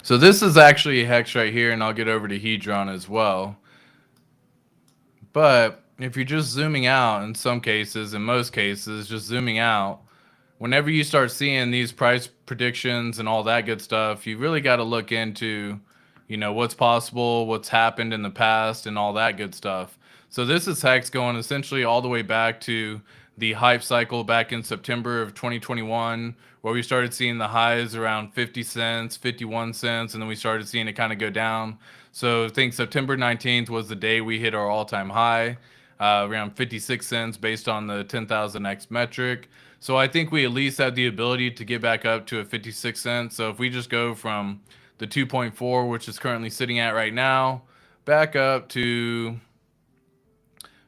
So this is actually a hex right here, and I'll get over to Hedron as well. But if you're just zooming out in some cases, in most cases, just zooming out, whenever you start seeing these price predictions and all that good stuff, you really got to look into, what's possible, what's happened in the past, and all that good stuff. So this is Hex going essentially all the way back to the hype cycle back in September of 2021, where we started seeing the highs around 50 cents, 51 cents, and then we started seeing it kind of go down. So I think September 19th was the day we hit our all-time high, around 56 cents based on the 10,000x metric. So I think we at least have the ability to get back up to a 56 cents. So if we just go from the 2.4, which is currently sitting at right now, back up to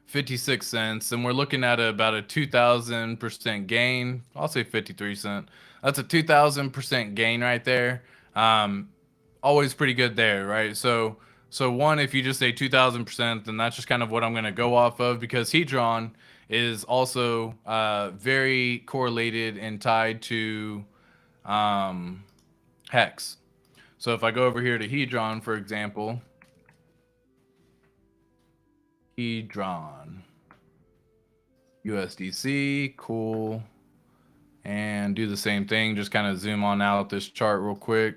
56 cents, and we're looking at about a 2,000% gain. I'll say 53 cent. That's a 2,000% gain right there. Always pretty good there, right? So one, if you just say 2,000%, then that's just kind of what I'm going to go off of, because Hedron is also very correlated and tied to Hex. So if I go over here to Hedron, for example, Hedron, USDC, cool, and do the same thing. Just kind of zoom on out this chart real quick.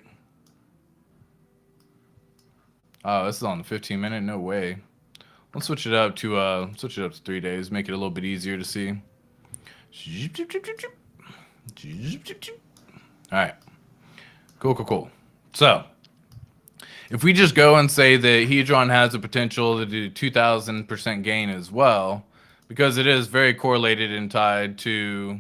Oh, this is on the 15-minute. No way. Let's switch it up to 3 days. Make it a little bit easier to see. All right. Cool. So, if we just go and say that Hedron has the potential to do 2,000% gain as well, because it is very correlated and tied to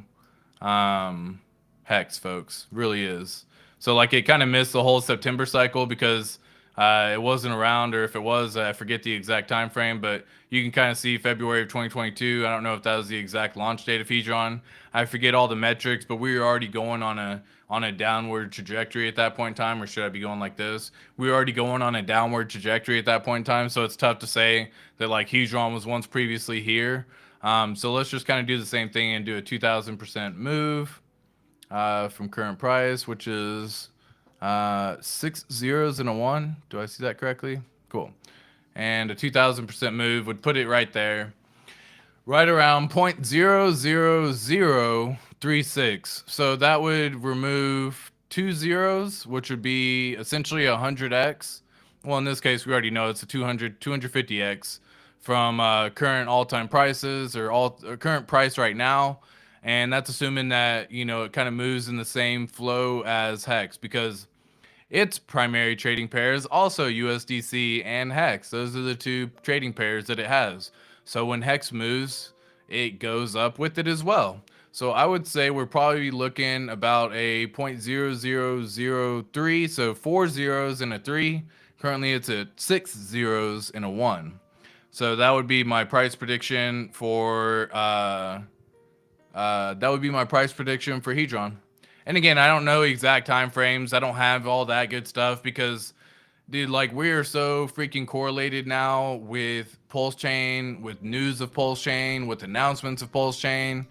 Hex, folks. Really is. So, like, it kind of missed the whole September cycle because it wasn't around, or if it was, I forget the exact time frame, but you can kind of see February of 2022. I don't know if that was the exact launch date of Hedron. I forget all the metrics, but we were already going on a downward trajectory at that point in time. Or should I be going like this? We were already going on a downward trajectory at that point in time, so it's tough to say that like Hedron was once previously here. So let's just kind of do the same thing and do a 2,000% move from current price, which is 6 zeros and a 1. Do I see that correctly? Cool. And a 2,000% move would put it right there, right around 0.00036. So that would remove 2 zeros, which would be essentially 100x. Well, in this case, we already know it's a 250x from current all-time prices or current price right now. And that's assuming that, it kind of moves in the same flow as Hex, because its primary trading pairs also USDC and Hex. Those are the two trading pairs that it has. So when Hex moves, it goes up with it as well. So I would say we're probably looking about a 0.0003, so 4 zeros and a 3. Currently it's at 6 zeros and a 1. So that would be my price prediction for Hedron. And again, I don't know exact time frames. I don't have all that good stuff because, dude, like, we are so freaking correlated now with Pulse Chain, with news of Pulse Chain, with announcements of Pulse Chain.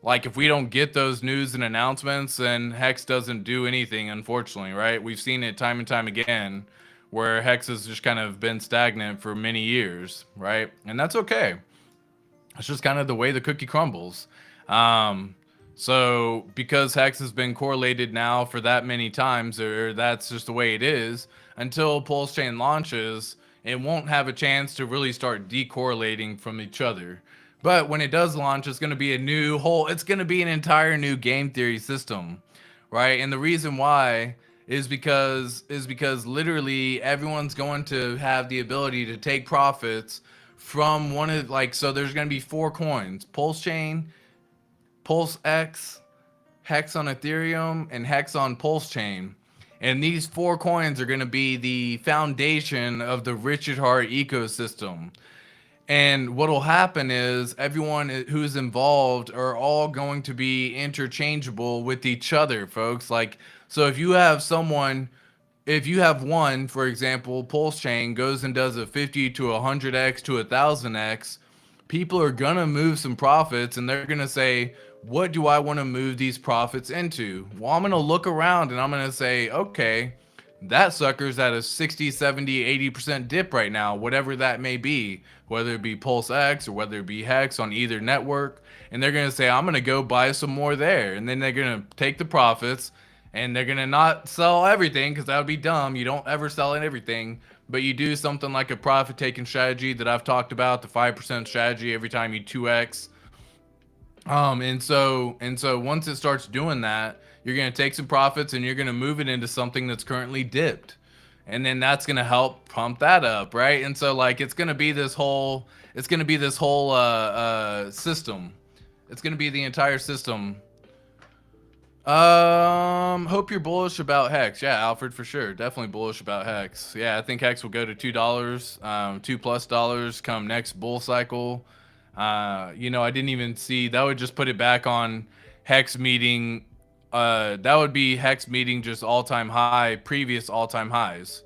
Like, if we don't get those news and announcements, then Hex doesn't do anything, unfortunately, right? We've seen it time and time again where Hex has just kind of been stagnant for many years, right? And that's okay. It's just kind of the way the cookie crumbles. So because Hex has been correlated now for that many times, or that's just the way it is, until Pulse Chain launches, it won't have a chance to really start decorrelating from each other. But when it does launch, it's going to be it's going to be an entire new game theory system, right? And the reason why is because literally everyone's going to have the ability to take profits from one of, like, so there's going to be 4 coins: Pulse Chain, Pulse X, Hex on Ethereum, and Hex on Pulse Chain. And these 4 coins are going to be the foundation of the Richard Heart ecosystem. And what will happen is everyone who's involved are all going to be interchangeable with each other, folks. Like, so if you have one, for example, Pulse Chain goes and does a 50 to 100x to 1000x, people are going to move some profits and they're going to say, what do I want to move these profits into? Well, I'm going to look around and I'm going to say, okay, that sucker's at a 60, 70, 80% dip right now, whatever that may be, whether it be Pulse X or whether it be Hex on either network. And they're going to say, I'm going to go buy some more there. And then they're going to take the profits and they're going to not sell everything, because that would be dumb. You don't ever sell everything, but you do something like a profit taking strategy that I've talked about, the 5% strategy every time you 2x. And so once it starts doing that, you're going to take some profits and you're going to move it into something that's currently dipped. And then that's going to help pump that up, right? And so, like, it's going to be this whole system. It's going to be the entire system. Hope you're bullish about Hex. Yeah, Alfred, for sure. Definitely bullish about Hex. Yeah, I think Hex will go to $2, $2+ come next bull cycle. I didn't even see that. Would just put it back on Hex meeting. That would be Hex meeting just previous all-time highs.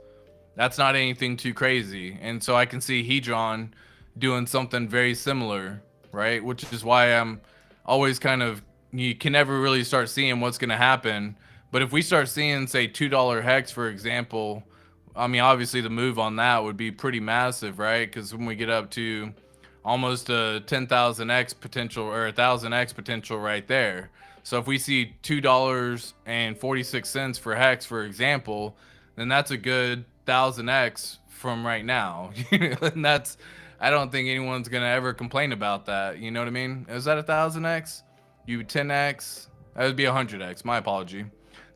That's not anything too crazy. And so I can see Hedron doing something very similar, right? Which is why I'm always you can never really start seeing what's going to happen. But if we start seeing, say, $2 Hex, for example, I mean, obviously the move on that would be pretty massive, right? Because when we get up to almost a 10,000x potential or 1,000x potential right there. So if we see $2.46 for Hex, for example, then that's a good 1,000x from right now. And I don't think anyone's gonna ever complain about that. You know what I mean? Is that 1,000x? You 10x? That would be 100x. My apology.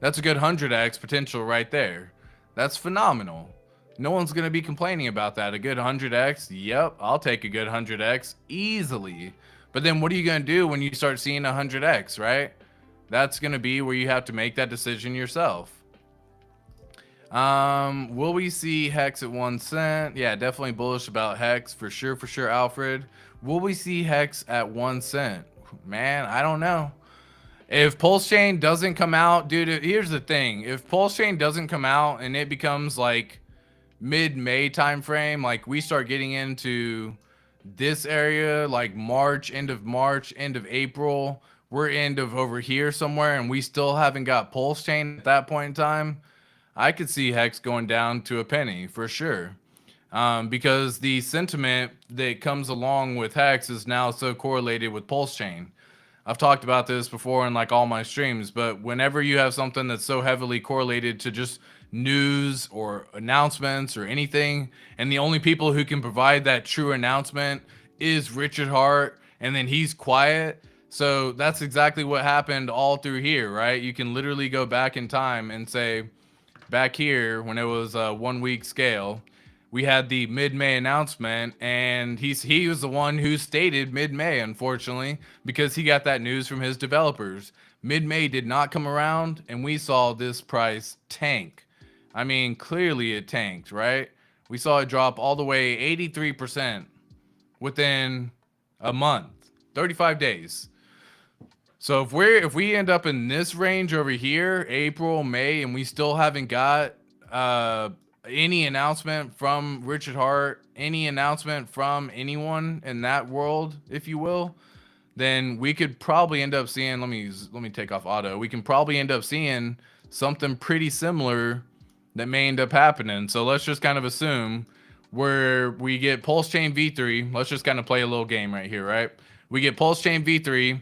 That's a good 100x potential right there. That's phenomenal. No one's going to be complaining about that. A good 100x? Yep, I'll take a good 100x easily. But then what are you going to do when you start seeing 100x, right? That's going to be where you have to make that decision yourself. Will we see Hex at 1 cent? Yeah, definitely bullish about Hex. For sure, Alfred. Will we see Hex at 1 cent? Man, I don't know. If Pulse Chain doesn't come out, dude, here's the thing. If Pulse Chain doesn't come out and it becomes like mid-May time frame, like we start getting into this area, like March, end of April, we're end of over here somewhere, and we still haven't got Pulse Chain at that point in time, I could see Hex going down to a penny for sure. Because the sentiment that comes along with Hex is now so correlated with Pulse Chain. I've talked about this before in like all my streams, but whenever you have something that's so heavily correlated to just news or announcements or anything. And the only people who can provide that true announcement is Richard Hart, and then he's quiet. So that's exactly what happened all through here, right? You can literally go back in time and say, back here when it was a 1 week scale, we had the mid-May announcement, and he was the one who stated mid-May, unfortunately, because he got that news from his developers. Mid-May did not come around, and we saw this price tank. I mean, clearly it tanked, right? We saw it drop all the way 83% within a month, 35 days. So if we end up in this range over here, April, May, and we still haven't got any announcement from Richard Hart, any announcement from anyone in that world, if you will, then we could probably end up seeing, let me take off auto. We can probably end up seeing something pretty similar that may end up happening. So let's just kind of assume where we get Pulse Chain V3. Let's just kind of play a little game right here, right? We get Pulse Chain V3.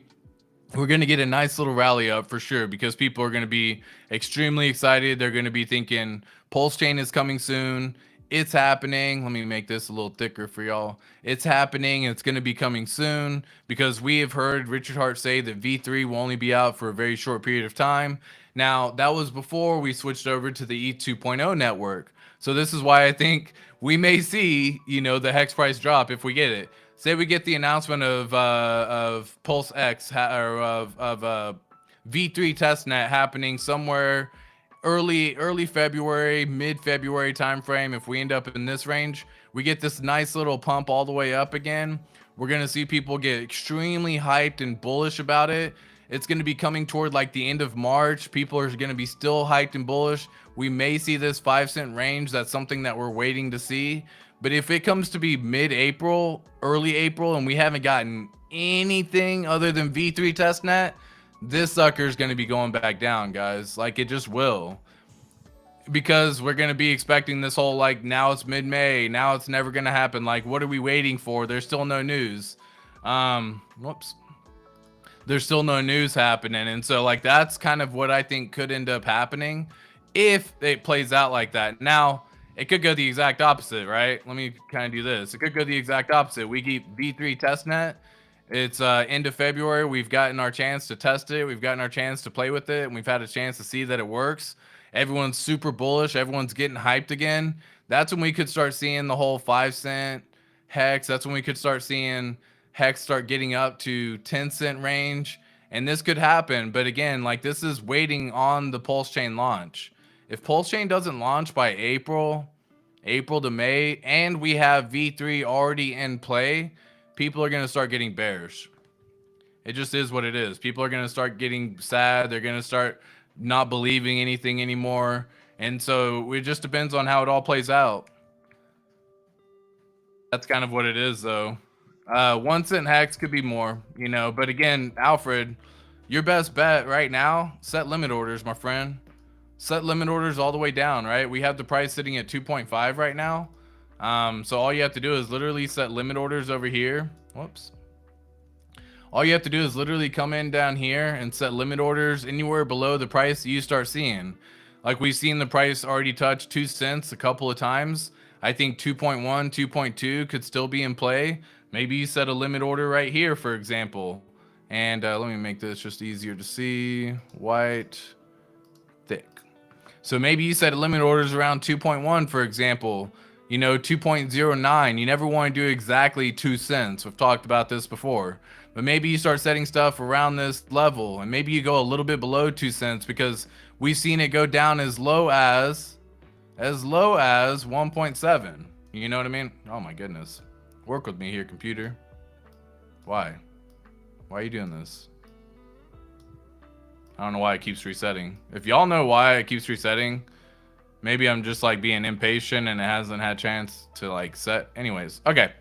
We're going to get a nice little rally up for sure, because people are going to be extremely excited. They're going to be thinking Pulse Chain is coming soon. It's happening. Let me make this a little thicker for y'all. It's happening. It's going to be coming soon, because we have heard Richard Hart say that V3 will only be out for a very short period of time. Now, that was before we switched over to the ETH 2.0 network. So this is why I think we may see, the hex price drop if we get it. Say we get the announcement of Pulse X or of V3 testnet happening somewhere early February, mid-February timeframe. If we end up in this range, we get this nice little pump all the way up again. We're going to see people get extremely hyped and bullish about it. It's going to be coming toward like the end of March. People are going to be still hyped and bullish. We may see this 5-cent range. That's something that we're waiting to see. But if it comes to be mid-April, early April, and we haven't gotten anything other than V3 testnet, this sucker is going to be going back down, guys. Like, it just will. Because we're going to be expecting this whole, like, now it's mid-May, now it's never going to happen. Like, what are we waiting for? There's still no news. Whoops. There's still no news happening. And so, like, that's kind of what I think could end up happening if it plays out like that. Now, it could go the exact opposite, right? Let me kind of do this. It could go the exact opposite. We keep V3 testnet. It's end of February. We've gotten our chance to test it. We've gotten our chance to play with it. And we've had a chance to see that it works. Everyone's super bullish. Everyone's getting hyped again. That's when we could start seeing the whole 5-cent hex. That's when we could start seeing hex start getting up to 10-cent range. And this could happen. But again, like, this is waiting on the Pulse Chain launch. If Pulse Chain doesn't launch by April to May, and we have V3 already in play, people are going to start getting bearish. It just is what it is. People are going to start getting sad. They're going to start not believing anything anymore. And so it just depends on how it all plays out. That's kind of what it is, though. 1-cent hex could be more, But again, Alfred, your best bet right now, set limit orders, my friend. Set limit orders all the way down, right? We have the price sitting at 2.5 right now. So all you have to do is literally set limit orders over here. Whoops. All you have to do is literally come in down here and set limit orders anywhere below the price you start seeing. Like, we've seen the price already touch 2 cents a couple of times. I think 2.1, 2.2 could still be in play. Maybe you set a limit order right here, for example. And let me make this just easier to see. White, thick. So maybe you set limit orders around 2.1, for example, 2.09. You never want to do exactly 2 cents. We've talked about this before. But maybe you start setting stuff around this level, and maybe you go a little bit below 2 cents, because we've seen it go down as low as 1.7. You know what I mean? Oh my goodness. Work with me here, computer. Why are you doing this? I don't know why it keeps resetting. If y'all know why it keeps resetting, maybe I'm just like being impatient and it hasn't had a chance to like set. Anyways, okay.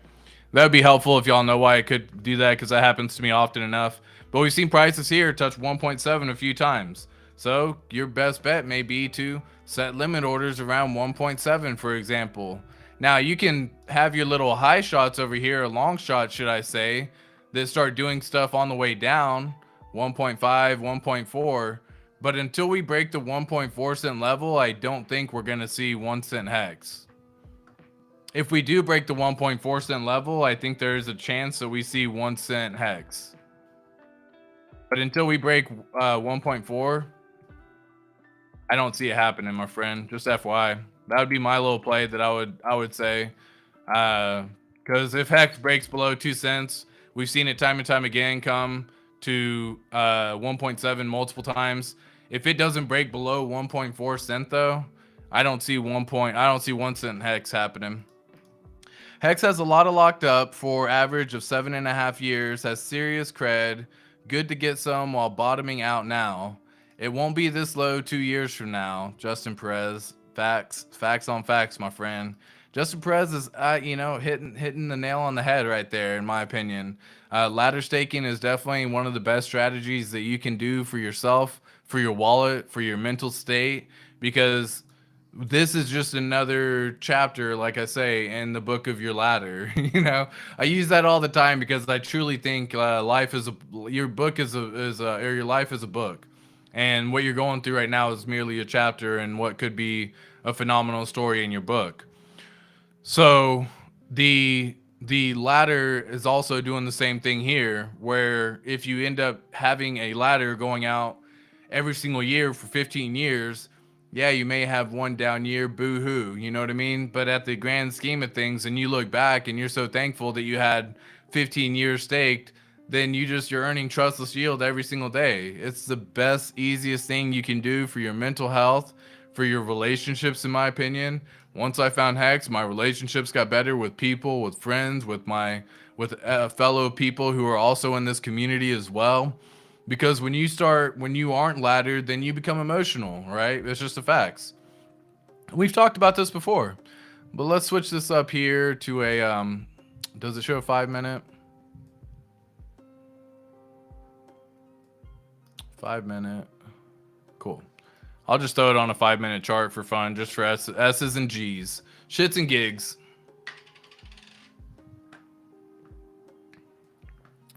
That would be helpful if y'all know why it could do that, because that happens to me often enough. But we've seen prices here touch 1.7 a few times. So your best bet may be to set limit orders around 1.7, for example. Now you can have your little high shots over here, or long shots, should I say, that start doing stuff on the way down, 1.5, 1.4. But until we break the 1.4 cent level, I don't think we're going to see 1 cent hex. If we do break the 1.4 cent level, I think there's a chance that we see 1 cent hex. But until we break 1.4, I don't see it happening, my friend. Just FYI. That would be my little play that I would say. Because if hex breaks below 2 cents, we've seen it time and time again come to 1.7 multiple times. If it doesn't break below 1.4 cent though, I don't see 1 cent hex happening. Hex has a lot of locked up for average of 7.5 years, has serious cred, good to get some while bottoming out now. It won't be this low 2 years from now. Justin Perez, facts on facts, my friend. Justin Perez is, hitting the nail on the head right there, in my opinion. Ladder staking is definitely one of the best strategies that you can do for yourself, for your wallet, for your mental state, because this is just another chapter, like I say, in the book of your ladder. I use that all the time because I truly think your life is a book, and what you're going through right now is merely a chapter in what could be a phenomenal story in your book. So the ladder is also doing the same thing here, where if you end up having a ladder going out every single year for 15 years, yeah, you may have one down year, boo-hoo, you know what I mean? But at the grand scheme of things, and you look back and you're so thankful that you had 15 years staked, then you're earning trustless yield every single day. It's the best, easiest thing you can do for your mental health, for your relationships, in my opinion. Once I found Hex, my relationships got better with people, with friends, with fellow people who are also in this community as well. Because when you aren't laddered, then you become emotional, right? It's just the facts. We've talked about this before, but let's switch this up here to a, does it show a 5 minute? 5 minute. Cool. I'll just throw it on a 5 minute chart for fun, just for S's and G's. Shits and gigs.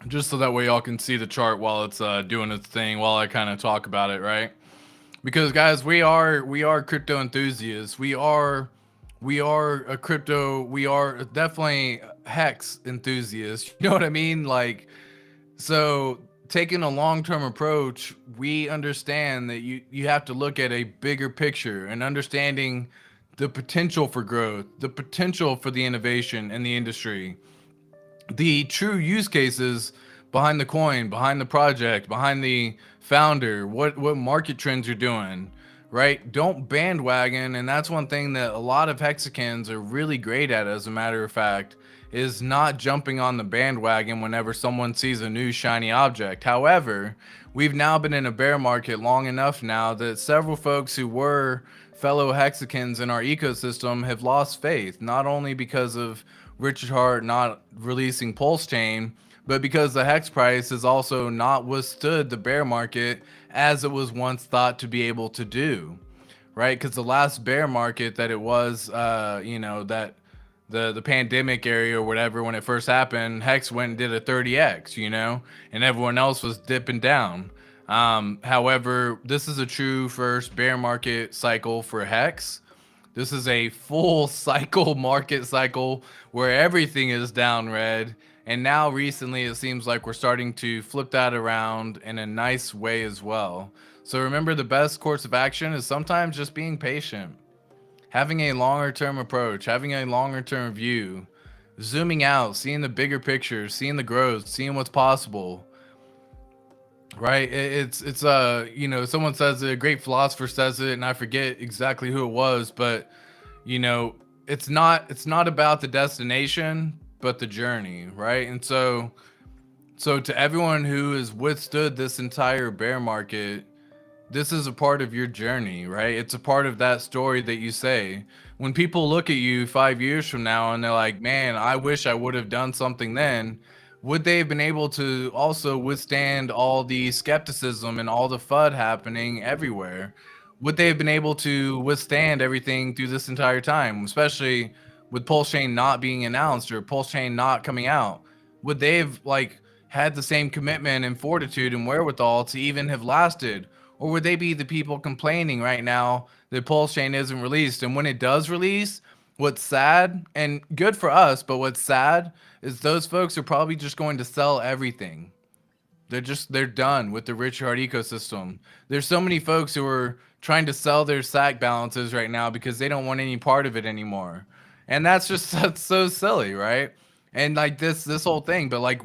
Just so that way y'all can see the chart while it's doing its thing, while I kind of talk about it, right? Because guys, we are crypto enthusiasts. We are definitely Hex enthusiasts. You know what I mean? Like, so taking a long-term approach, we understand that you have to look at a bigger picture and understanding the potential for growth, the potential for the innovation in the industry, the true use cases behind the coin, behind the project, behind the founder, what market trends you're doing, right? Don't bandwagon. And that's one thing that a lot of Hexicans are really great at, as a matter of fact, is not jumping on the bandwagon whenever someone sees a new shiny object. However, we've now been in a bear market long enough now that several folks who were fellow Hexicans in our ecosystem have lost faith, not only because of Richard Hart not releasing Pulse Chain, but because the Hex price has also not withstood the bear market as it was once thought to be able to do, right? Because the last bear market that it was, that the pandemic area or whatever, when it first happened, Hex went and did a 30x, and everyone else was dipping down. However, this is a true first bear market cycle for Hex. This is a full cycle market cycle where everything is down red. And now recently it seems like we're starting to flip that around in a nice way as well. So remember, the best course of action is sometimes just being patient, having a longer term approach, having a longer term view, zooming out, seeing the bigger picture, seeing the growth, seeing what's possible. Right? Someone says it, a great philosopher says it, and I forget exactly who it was, but it's not about the destination, but the journey, right? And so to everyone who has withstood this entire bear market, this is a part of your journey, right? It's a part of that story that you say. When people look at you 5 years from now and they're like, man, I wish I would have done something then, would they have been able to also withstand all the skepticism and all the FUD happening everywhere? Would they have been able to withstand everything through this entire time, especially with Pulse Chain not being announced or Pulse Chain not coming out? Would they have had the same commitment and fortitude and wherewithal to even have lasted Or would they be the people complaining right now that Pulse Chain isn't released? And when it does release, what's sad and good for us, but what's sad is those folks are probably just going to sell everything. They're done with the rich hard ecosystem. There's so many folks who are trying to sell their SAC balances right now because they don't want any part of it anymore. And that's just that's so silly, right? And like this whole thing, but like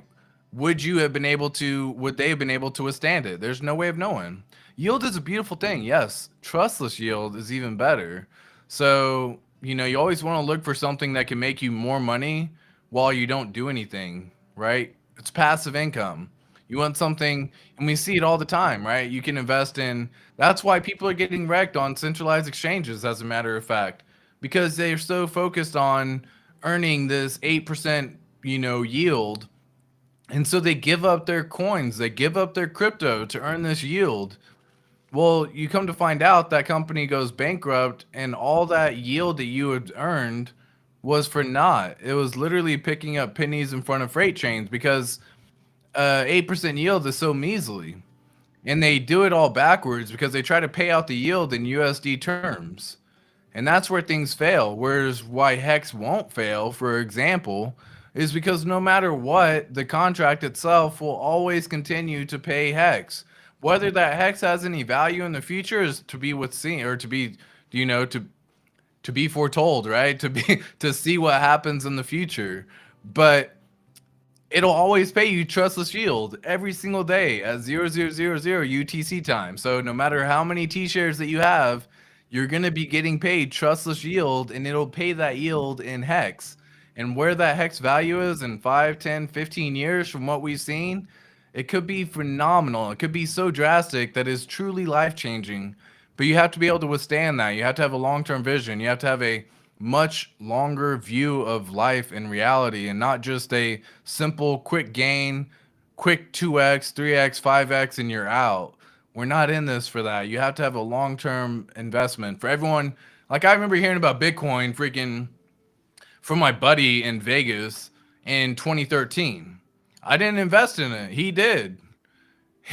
would they have been able to withstand it? There's no way of knowing. Yield is a beautiful thing. Yes, trustless yield is even better. So, you always want to look for something that can make you more money while you don't do anything, right? It's passive income. You want something, and we see it all the time, right? You can invest in, that's why people are getting wrecked on centralized exchanges, as a matter of fact, because they're so focused on earning this 8%, yield. And so they give up their coins, they give up their crypto to earn this yield. Well, you come to find out that company goes bankrupt and all that yield that you had earned was for naught. It was literally picking up pennies in front of freight trains because 8% yield is so measly. And they do it all backwards because they try to pay out the yield in USD terms. And that's where things fail. Whereas why Hex won't fail, for example, is because no matter what, the contract itself will always continue to pay Hex. Whether that Hex has any value in the future is to be what's seen, or to be, to be foretold, right? To see what happens in the future. But it'll always pay you trustless yield every single day at 0000 UTC time. So no matter how many T shares that you have, you're going to be getting paid trustless yield, and it'll pay that yield in Hex. And where that Hex value is in 5, 10, 15 years from what we've seen, it could be phenomenal. It could be so drastic that is truly life changing. But you have to be able to withstand that. You have to have a long term vision. You have to have a much longer view of life and reality, and not just a simple quick gain, quick 2x, 3x, 5x, and you're out. We're not in this for that. You have to have a long term investment. For everyone, like I remember hearing about Bitcoin freaking from my buddy in Vegas in 2013. I didn't invest in it. He did.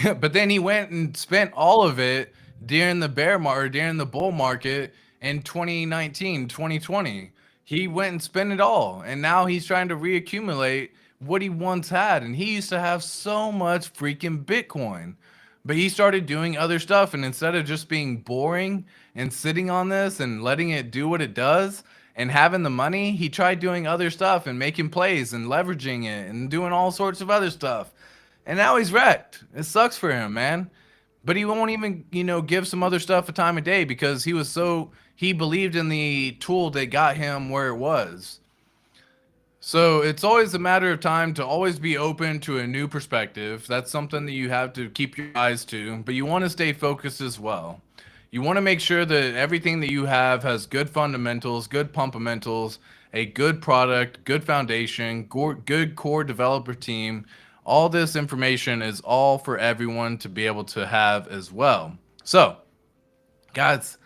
But then he went and spent all of it during the bear market, during the bull market in 2019, 2020. He went and spent it all. And now he's trying to reaccumulate what he once had. And he used to have so much freaking Bitcoin. But he started doing other stuff. And instead of just being boring and sitting on this and letting it do what it does and having the money, he tried doing other stuff and making plays and leveraging it and doing all sorts of other stuff. And now he's wrecked. It sucks for him, man. But he won't even, give some other stuff a time of day because he believed in the tool that got him where it was. So it's always a matter of time to always be open to a new perspective. That's something that you have to keep your eyes to, but you want to stay focused as well. You want to make sure that everything that you have has good fundamentals, good pumpamentals, a good product, good foundation, good core developer team. All this information is all for everyone to be able to have as well. So, guys,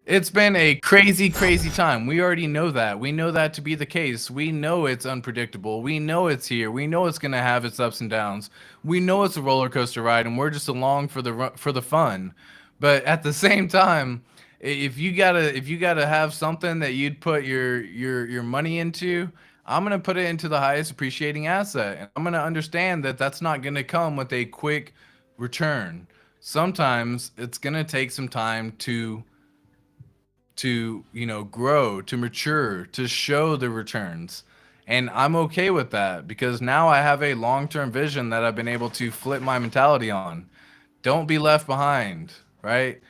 it's been a crazy, crazy time. We already know that. We know that to be the case. We know it's unpredictable. We know it's here. We know it's going to have its ups and downs. We know it's a roller coaster ride, and we're just along for the fun. But at the same time, if you gotta have something that you'd put your money into, I'm gonna put it into the highest appreciating asset, and I'm gonna understand that that's not gonna come with a quick return. Sometimes it's gonna take some time to grow, to mature, to show the returns. And I'm okay with that because now I have a long-term vision that I've been able to flip my mentality on. Don't be left behind, right?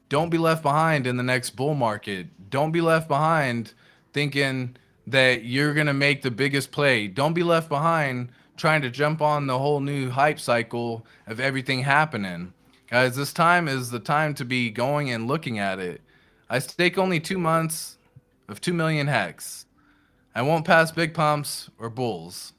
Don't be left behind in the next bull market. Don't be left behind thinking that you're going to make the biggest play. Don't be left behind trying to jump on the whole new hype cycle of everything happening. Guys, this time is the time to be going and looking at it. I stake only 2 months of 2 million hex. I won't pass big pumps or bulls.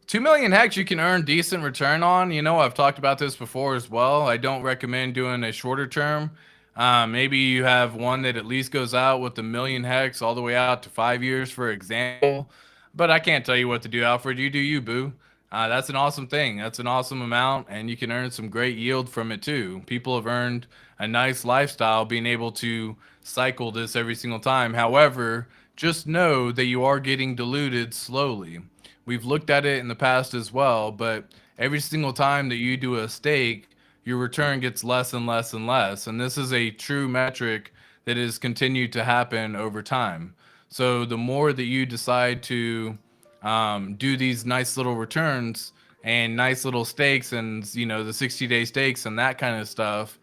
2 million hex you can earn decent return on. I've talked about this before as well. I don't recommend doing a shorter term. Maybe you have one that at least goes out with a million hex all the way out to 5 years, for example. But I can't tell you what to do, Alfred. You do you, boo. That's an awesome thing. That's an awesome amount, and you can earn some great yield from it too. People have earned a nice lifestyle being able to cycle this every single time. However, just know that you are getting diluted slowly. We've looked at it in the past as well, but every single time that you do a stake, your return gets less and less and less. And this is a true metric that has continued to happen over time. So the more that you decide to do these nice little returns and nice little stakes and the 60-day stakes and that kind of stuff,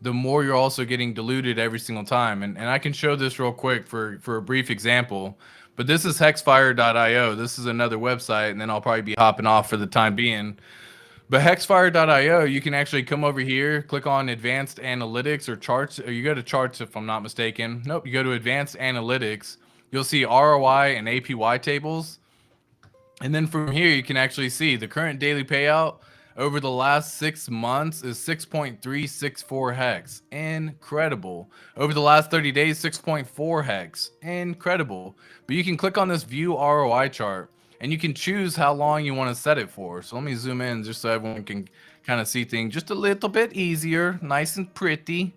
the more you're also getting diluted every single time. And I can show this real quick for a brief example, but this is hexfire.io. This is another website, and then I'll probably be hopping off for the time being. But hexfire.io, you can actually come over here, click on advanced analytics or charts, or you go to charts if I'm not mistaken. Nope, you go to advanced analytics. You'll see ROI and APY tables. And then from here, you can actually see the current daily payout over the last 6 months is 6.364 hex. Incredible. Over the last 30 days, 6.4 hex. Incredible. But you can click on this view ROI chart and you can choose how long you want to set it for. So let me zoom in just so everyone can kind of see things just a little bit easier. Nice and pretty.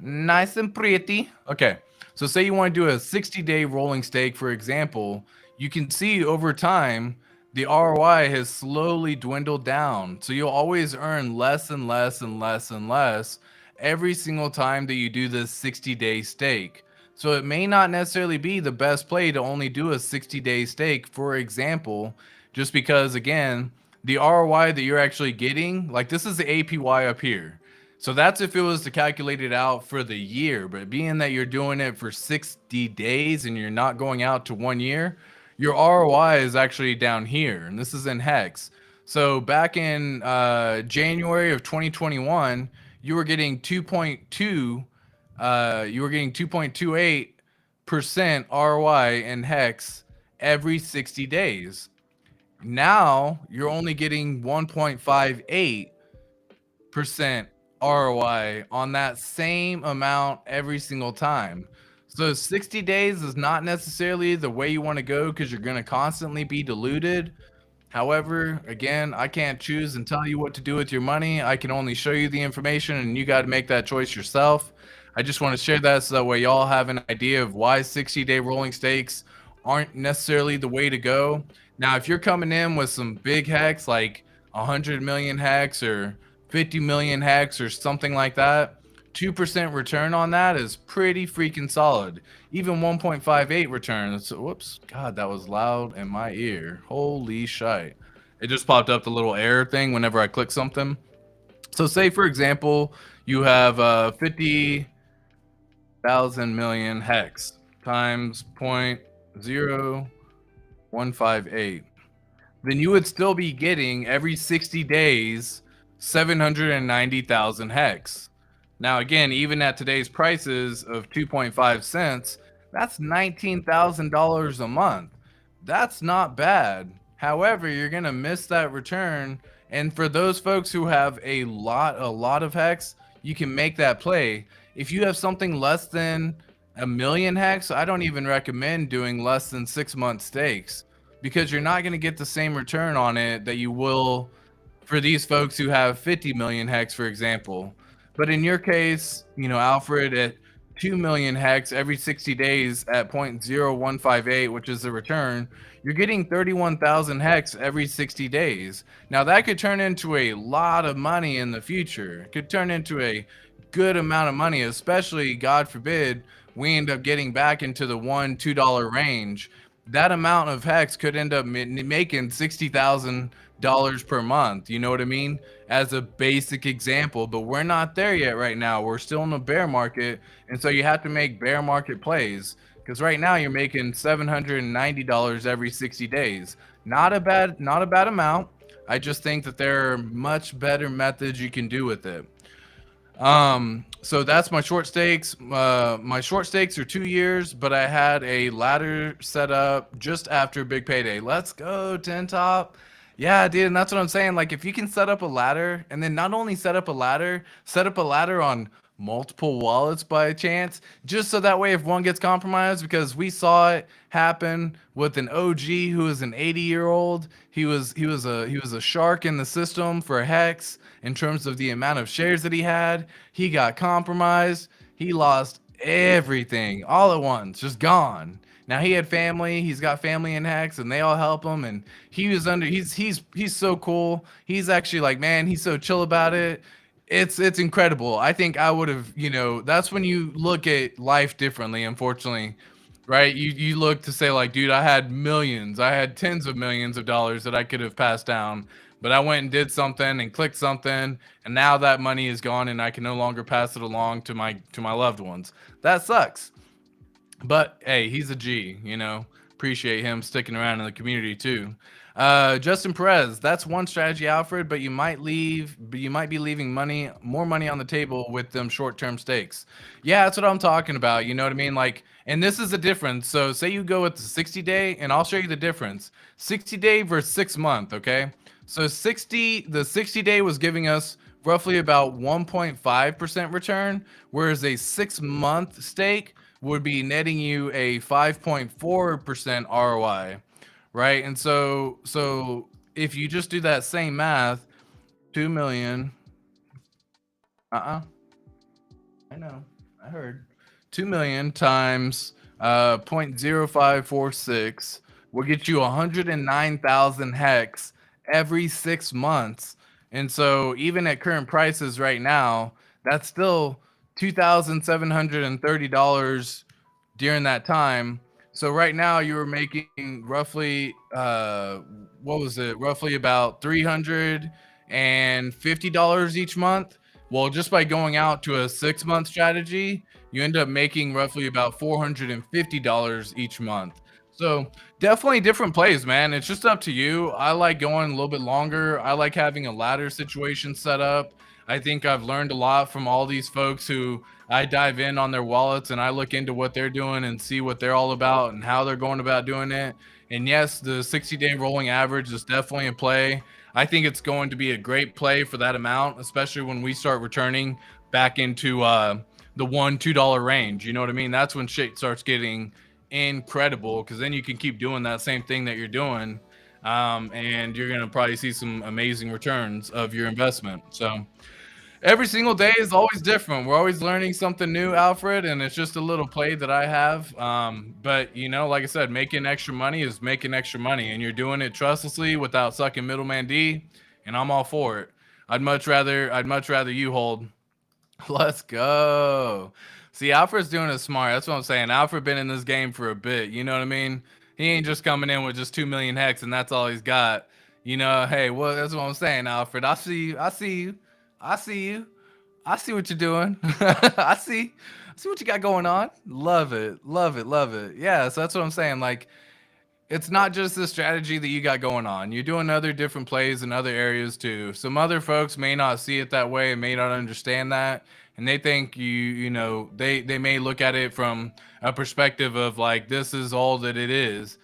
Nice and pretty. Okay. So say you want to do a 60-day rolling stake, for example, you can see over time the ROI has slowly dwindled down. So you'll always earn less and less and less and less every single time that you do this 60-day stake. So it may not necessarily be the best play to only do a 60-day stake, for example, just because, again, the ROI that you're actually getting, like this is the APY up here. So that's if it was to calculate it out for the year. But being that you're doing it for 60 days and you're not going out to 1 year, your ROI is actually down here, and this is in hex. So back in January of 2021, you were getting 2.28% ROI in hex every 60 days. Now you're only getting 1.58% ROI on that same amount every single time. So 60 days is not necessarily the way you want to go because you're going to constantly be diluted. However, again, I can't choose and tell you what to do with your money. I can only show you the information and you got to make that choice yourself. I just want to share that so that way y'all have an idea of why 60-day rolling stakes aren't necessarily the way to go. Now, if you're coming in with some big hex like 100 million hex or 50 million hex or something like that, 2% return on that is pretty freaking solid. Even 1.58 return. So, whoops, God, that was loud in my ear. Holy shite. It just popped up the little error thing whenever I click something. So say, for example, you have 50,000 million hex times 0.0158. Then you would still be getting every 60 days 790,000 hex. Now, again, even at today's prices of 2.5 cents, that's $19,000 a month. That's not bad. However, you're going to miss that return. And for those folks who have a lot of hex, you can make that play. If you have something less than a million hex, I don't even recommend doing less than 6-month stakes because you're not going to get the same return on it that you will for these folks who have 50 million hex, for example. But in your case, Alfred, at 2 million hex every 60 days at 0.0158, which is the return, you're getting 31,000 hex every 60 days. Now that could turn into a lot of money in the future. It could turn into a good amount of money, especially, God forbid, we end up getting back into the $1-2 range. That amount of hex could end up making $60,000 per month. You know what I mean? As a basic example, but we're not there yet right now. We're still in the bear market. And so you have to make bear market plays because right now you're making $790 every 60 days. Not a bad amount. I just think that there are much better methods you can do with it. So that's my short stakes. My short stakes are 2 years, but I had a ladder set up just after big payday. Let's go, Tin Top. Yeah, dude, and that's what I'm saying. Like, if you can set up a ladder and then not only set up a ladder on multiple wallets by chance, just so that way if one gets compromised, because we saw it happen with an OG who was an 80-year-old. He was a shark in the system for Hex in terms of the amount of shares that he had. He got compromised. He lost everything all at once, just gone. Now he had family. He's got family in Hex, and they all help him. And he was under. He's so cool. He's actually like, man, he's so chill about it. It's incredible. I think I would have, that's when you look at life differently. Unfortunately, right? You look to say like, dude, I had millions. I had tens of millions of dollars that I could have passed down, but I went and did something and clicked something, and now that money is gone, and I can no longer pass it along to my loved ones. That sucks. But hey, he's a G. Appreciate him sticking around in the community too. Justin Perez, that's one strategy, Alfred, but you might be leaving more money on the table with them short-term stakes. Yeah, that's what I'm talking about. You know what I mean? Like, and this is the difference. So say you go with the 60-day, and I'll show you the difference. 60-day versus 6-month, okay? So the 60-day was giving us roughly about 1.5% return, whereas a 6-month stake would be netting you a 5.4% ROI, right? And so if you just do that same math, 2 million, I know, I heard, 2 million times 0.0546 will get you 109,000 hex every 6 months. And so even at current prices right now, that's still $2,730 during that time. So right now you were making roughly what was it? Roughly about $350 each month. Well, just by going out to a 6-month strategy, you end up making roughly about $450 each month. So definitely different plays, man. It's just up to you. I like going a little bit longer. I like having a ladder situation set up. I think I've learned a lot from all these folks who I dive in on their wallets, and I look into what they're doing and see what they're all about and how they're going about doing it. And yes, the 60-day rolling average is definitely a play. I think it's going to be a great play for that amount, especially when we start returning back into the $1-2 range. You know what I mean? That's when shit starts getting incredible, because then you can keep doing that same thing that you're doing, and you're going to probably see some amazing returns of your investment. So every single day is always different. We're always learning something new, Alfred, and it's just a little play that I have. But like I said, making extra money is making extra money, and you're doing it trustlessly without sucking middleman D, and I'm all for it. I'd much rather you hold. Let's go. See, Alfred's doing it smart. That's what I'm saying. Alfred been in this game for a bit. You know what I mean? He ain't just coming in with just 2 million hex and that's all he's got. Hey, well, that's what I'm saying, Alfred. I see you. I see you. I see you. I see what you're doing. I see what you got going on. Love it. Love it. Love it. Yeah, so that's what I'm saying. Like, it's not just the strategy that you got going on. You're doing other different plays in other areas too. Some other folks may not see it that way and may not understand that. And they think they may look at it from a perspective of like, this is all that it is.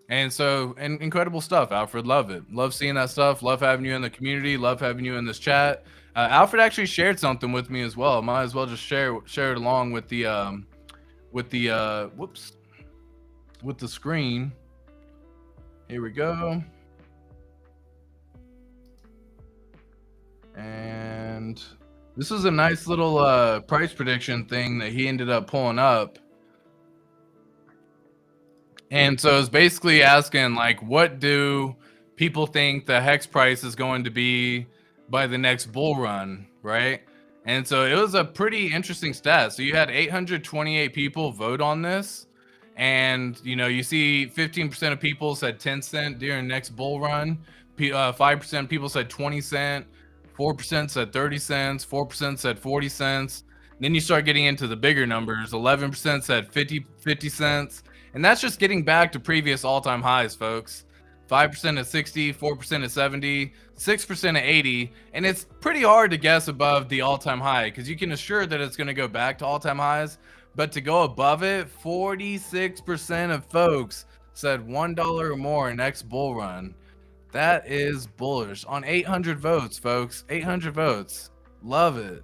And so, and incredible stuff, Alfred. Love it. Love seeing that stuff. Love having you in the community. Love having you in this chat. Alfred actually shared something with me as well. Might as well just share it along with the with the screen. Here we go. And this is a nice little price prediction thing that he ended up pulling up. And so it's basically asking, like, what do people think the hex price is going to be by the next bull run, right? And so it was a pretty interesting stat. So you had 828 people vote on this. And, you see 15% of people said 10 cent during next bull run. 5% of people said 20 cent. 4% said 30 cents. 4% said 40 cents. Then you start getting into the bigger numbers. 11% said 50 cents. And that's just getting back to previous all-time highs, folks. 5% at 60, 4% at 70, 6% at 80. And it's pretty hard to guess above the all-time high because you can assure that it's going to go back to all-time highs. But to go above it, 46% of folks said $1 or more next bull run. That is bullish on 800 votes, folks. 800 votes. Love it.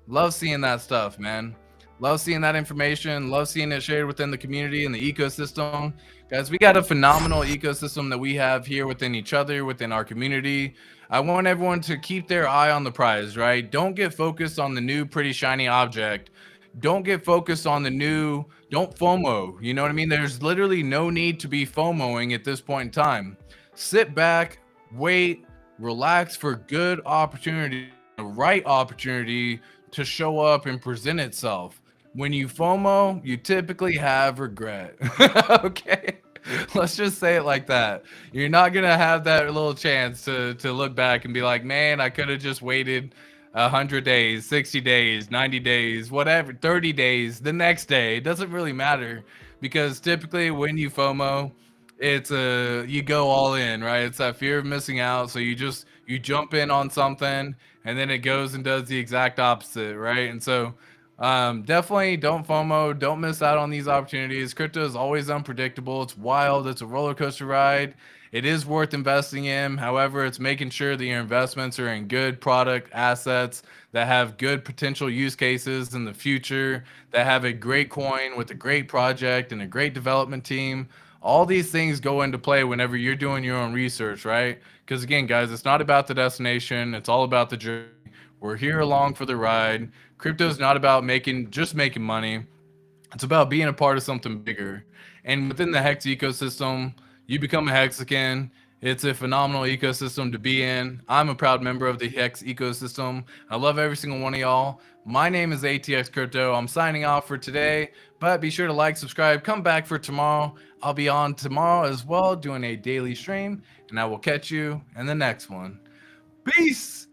Love seeing that stuff, man. Love seeing that information. Love seeing it shared within the community and the ecosystem. Guys, we got a phenomenal ecosystem that we have here within each other, within our community. I want everyone to keep their eye on the prize, right? Don't get focused on the new pretty shiny object. Don't get focused on the new, don't FOMO. You know what I mean? There's literally no need to be FOMOing at this point in time. Sit back, wait, relax for good opportunity, the right opportunity to show up and present itself. When you FOMO, you typically have regret. Okay. Let's just say it like that. You're not gonna have that little chance to look back and be like, man, I could have just waited 100 days, 60 days, 90 days, whatever, 30 days, the next day. It doesn't really matter because typically when you FOMO, it's you go all in, right? It's that fear of missing out. So you jump in on something and then it goes and does the exact opposite, right? And so definitely don't FOMO, don't miss out on these opportunities. Crypto is always unpredictable. It's wild. It's a roller coaster ride. It is worth investing in. However, it's making sure that your investments are in good product assets that have good potential use cases in the future, that have a great coin with a great project and a great development team. All these things go into play whenever you're doing your own research, right? Because again, guys, it's not about the destination, it's all about the journey. We're here along for the ride. Crypto is not about making money. It's about being a part of something bigger. And within the Hex ecosystem, you become a Hexican. It's a phenomenal ecosystem to be in. I'm a proud member of the Hex ecosystem. I love every single one of y'all. My name is ATX Crypto. I'm signing off for today, but be sure to like, subscribe, come back for tomorrow. I'll be on tomorrow as well doing a daily stream, and I will catch you in the next one. Peace.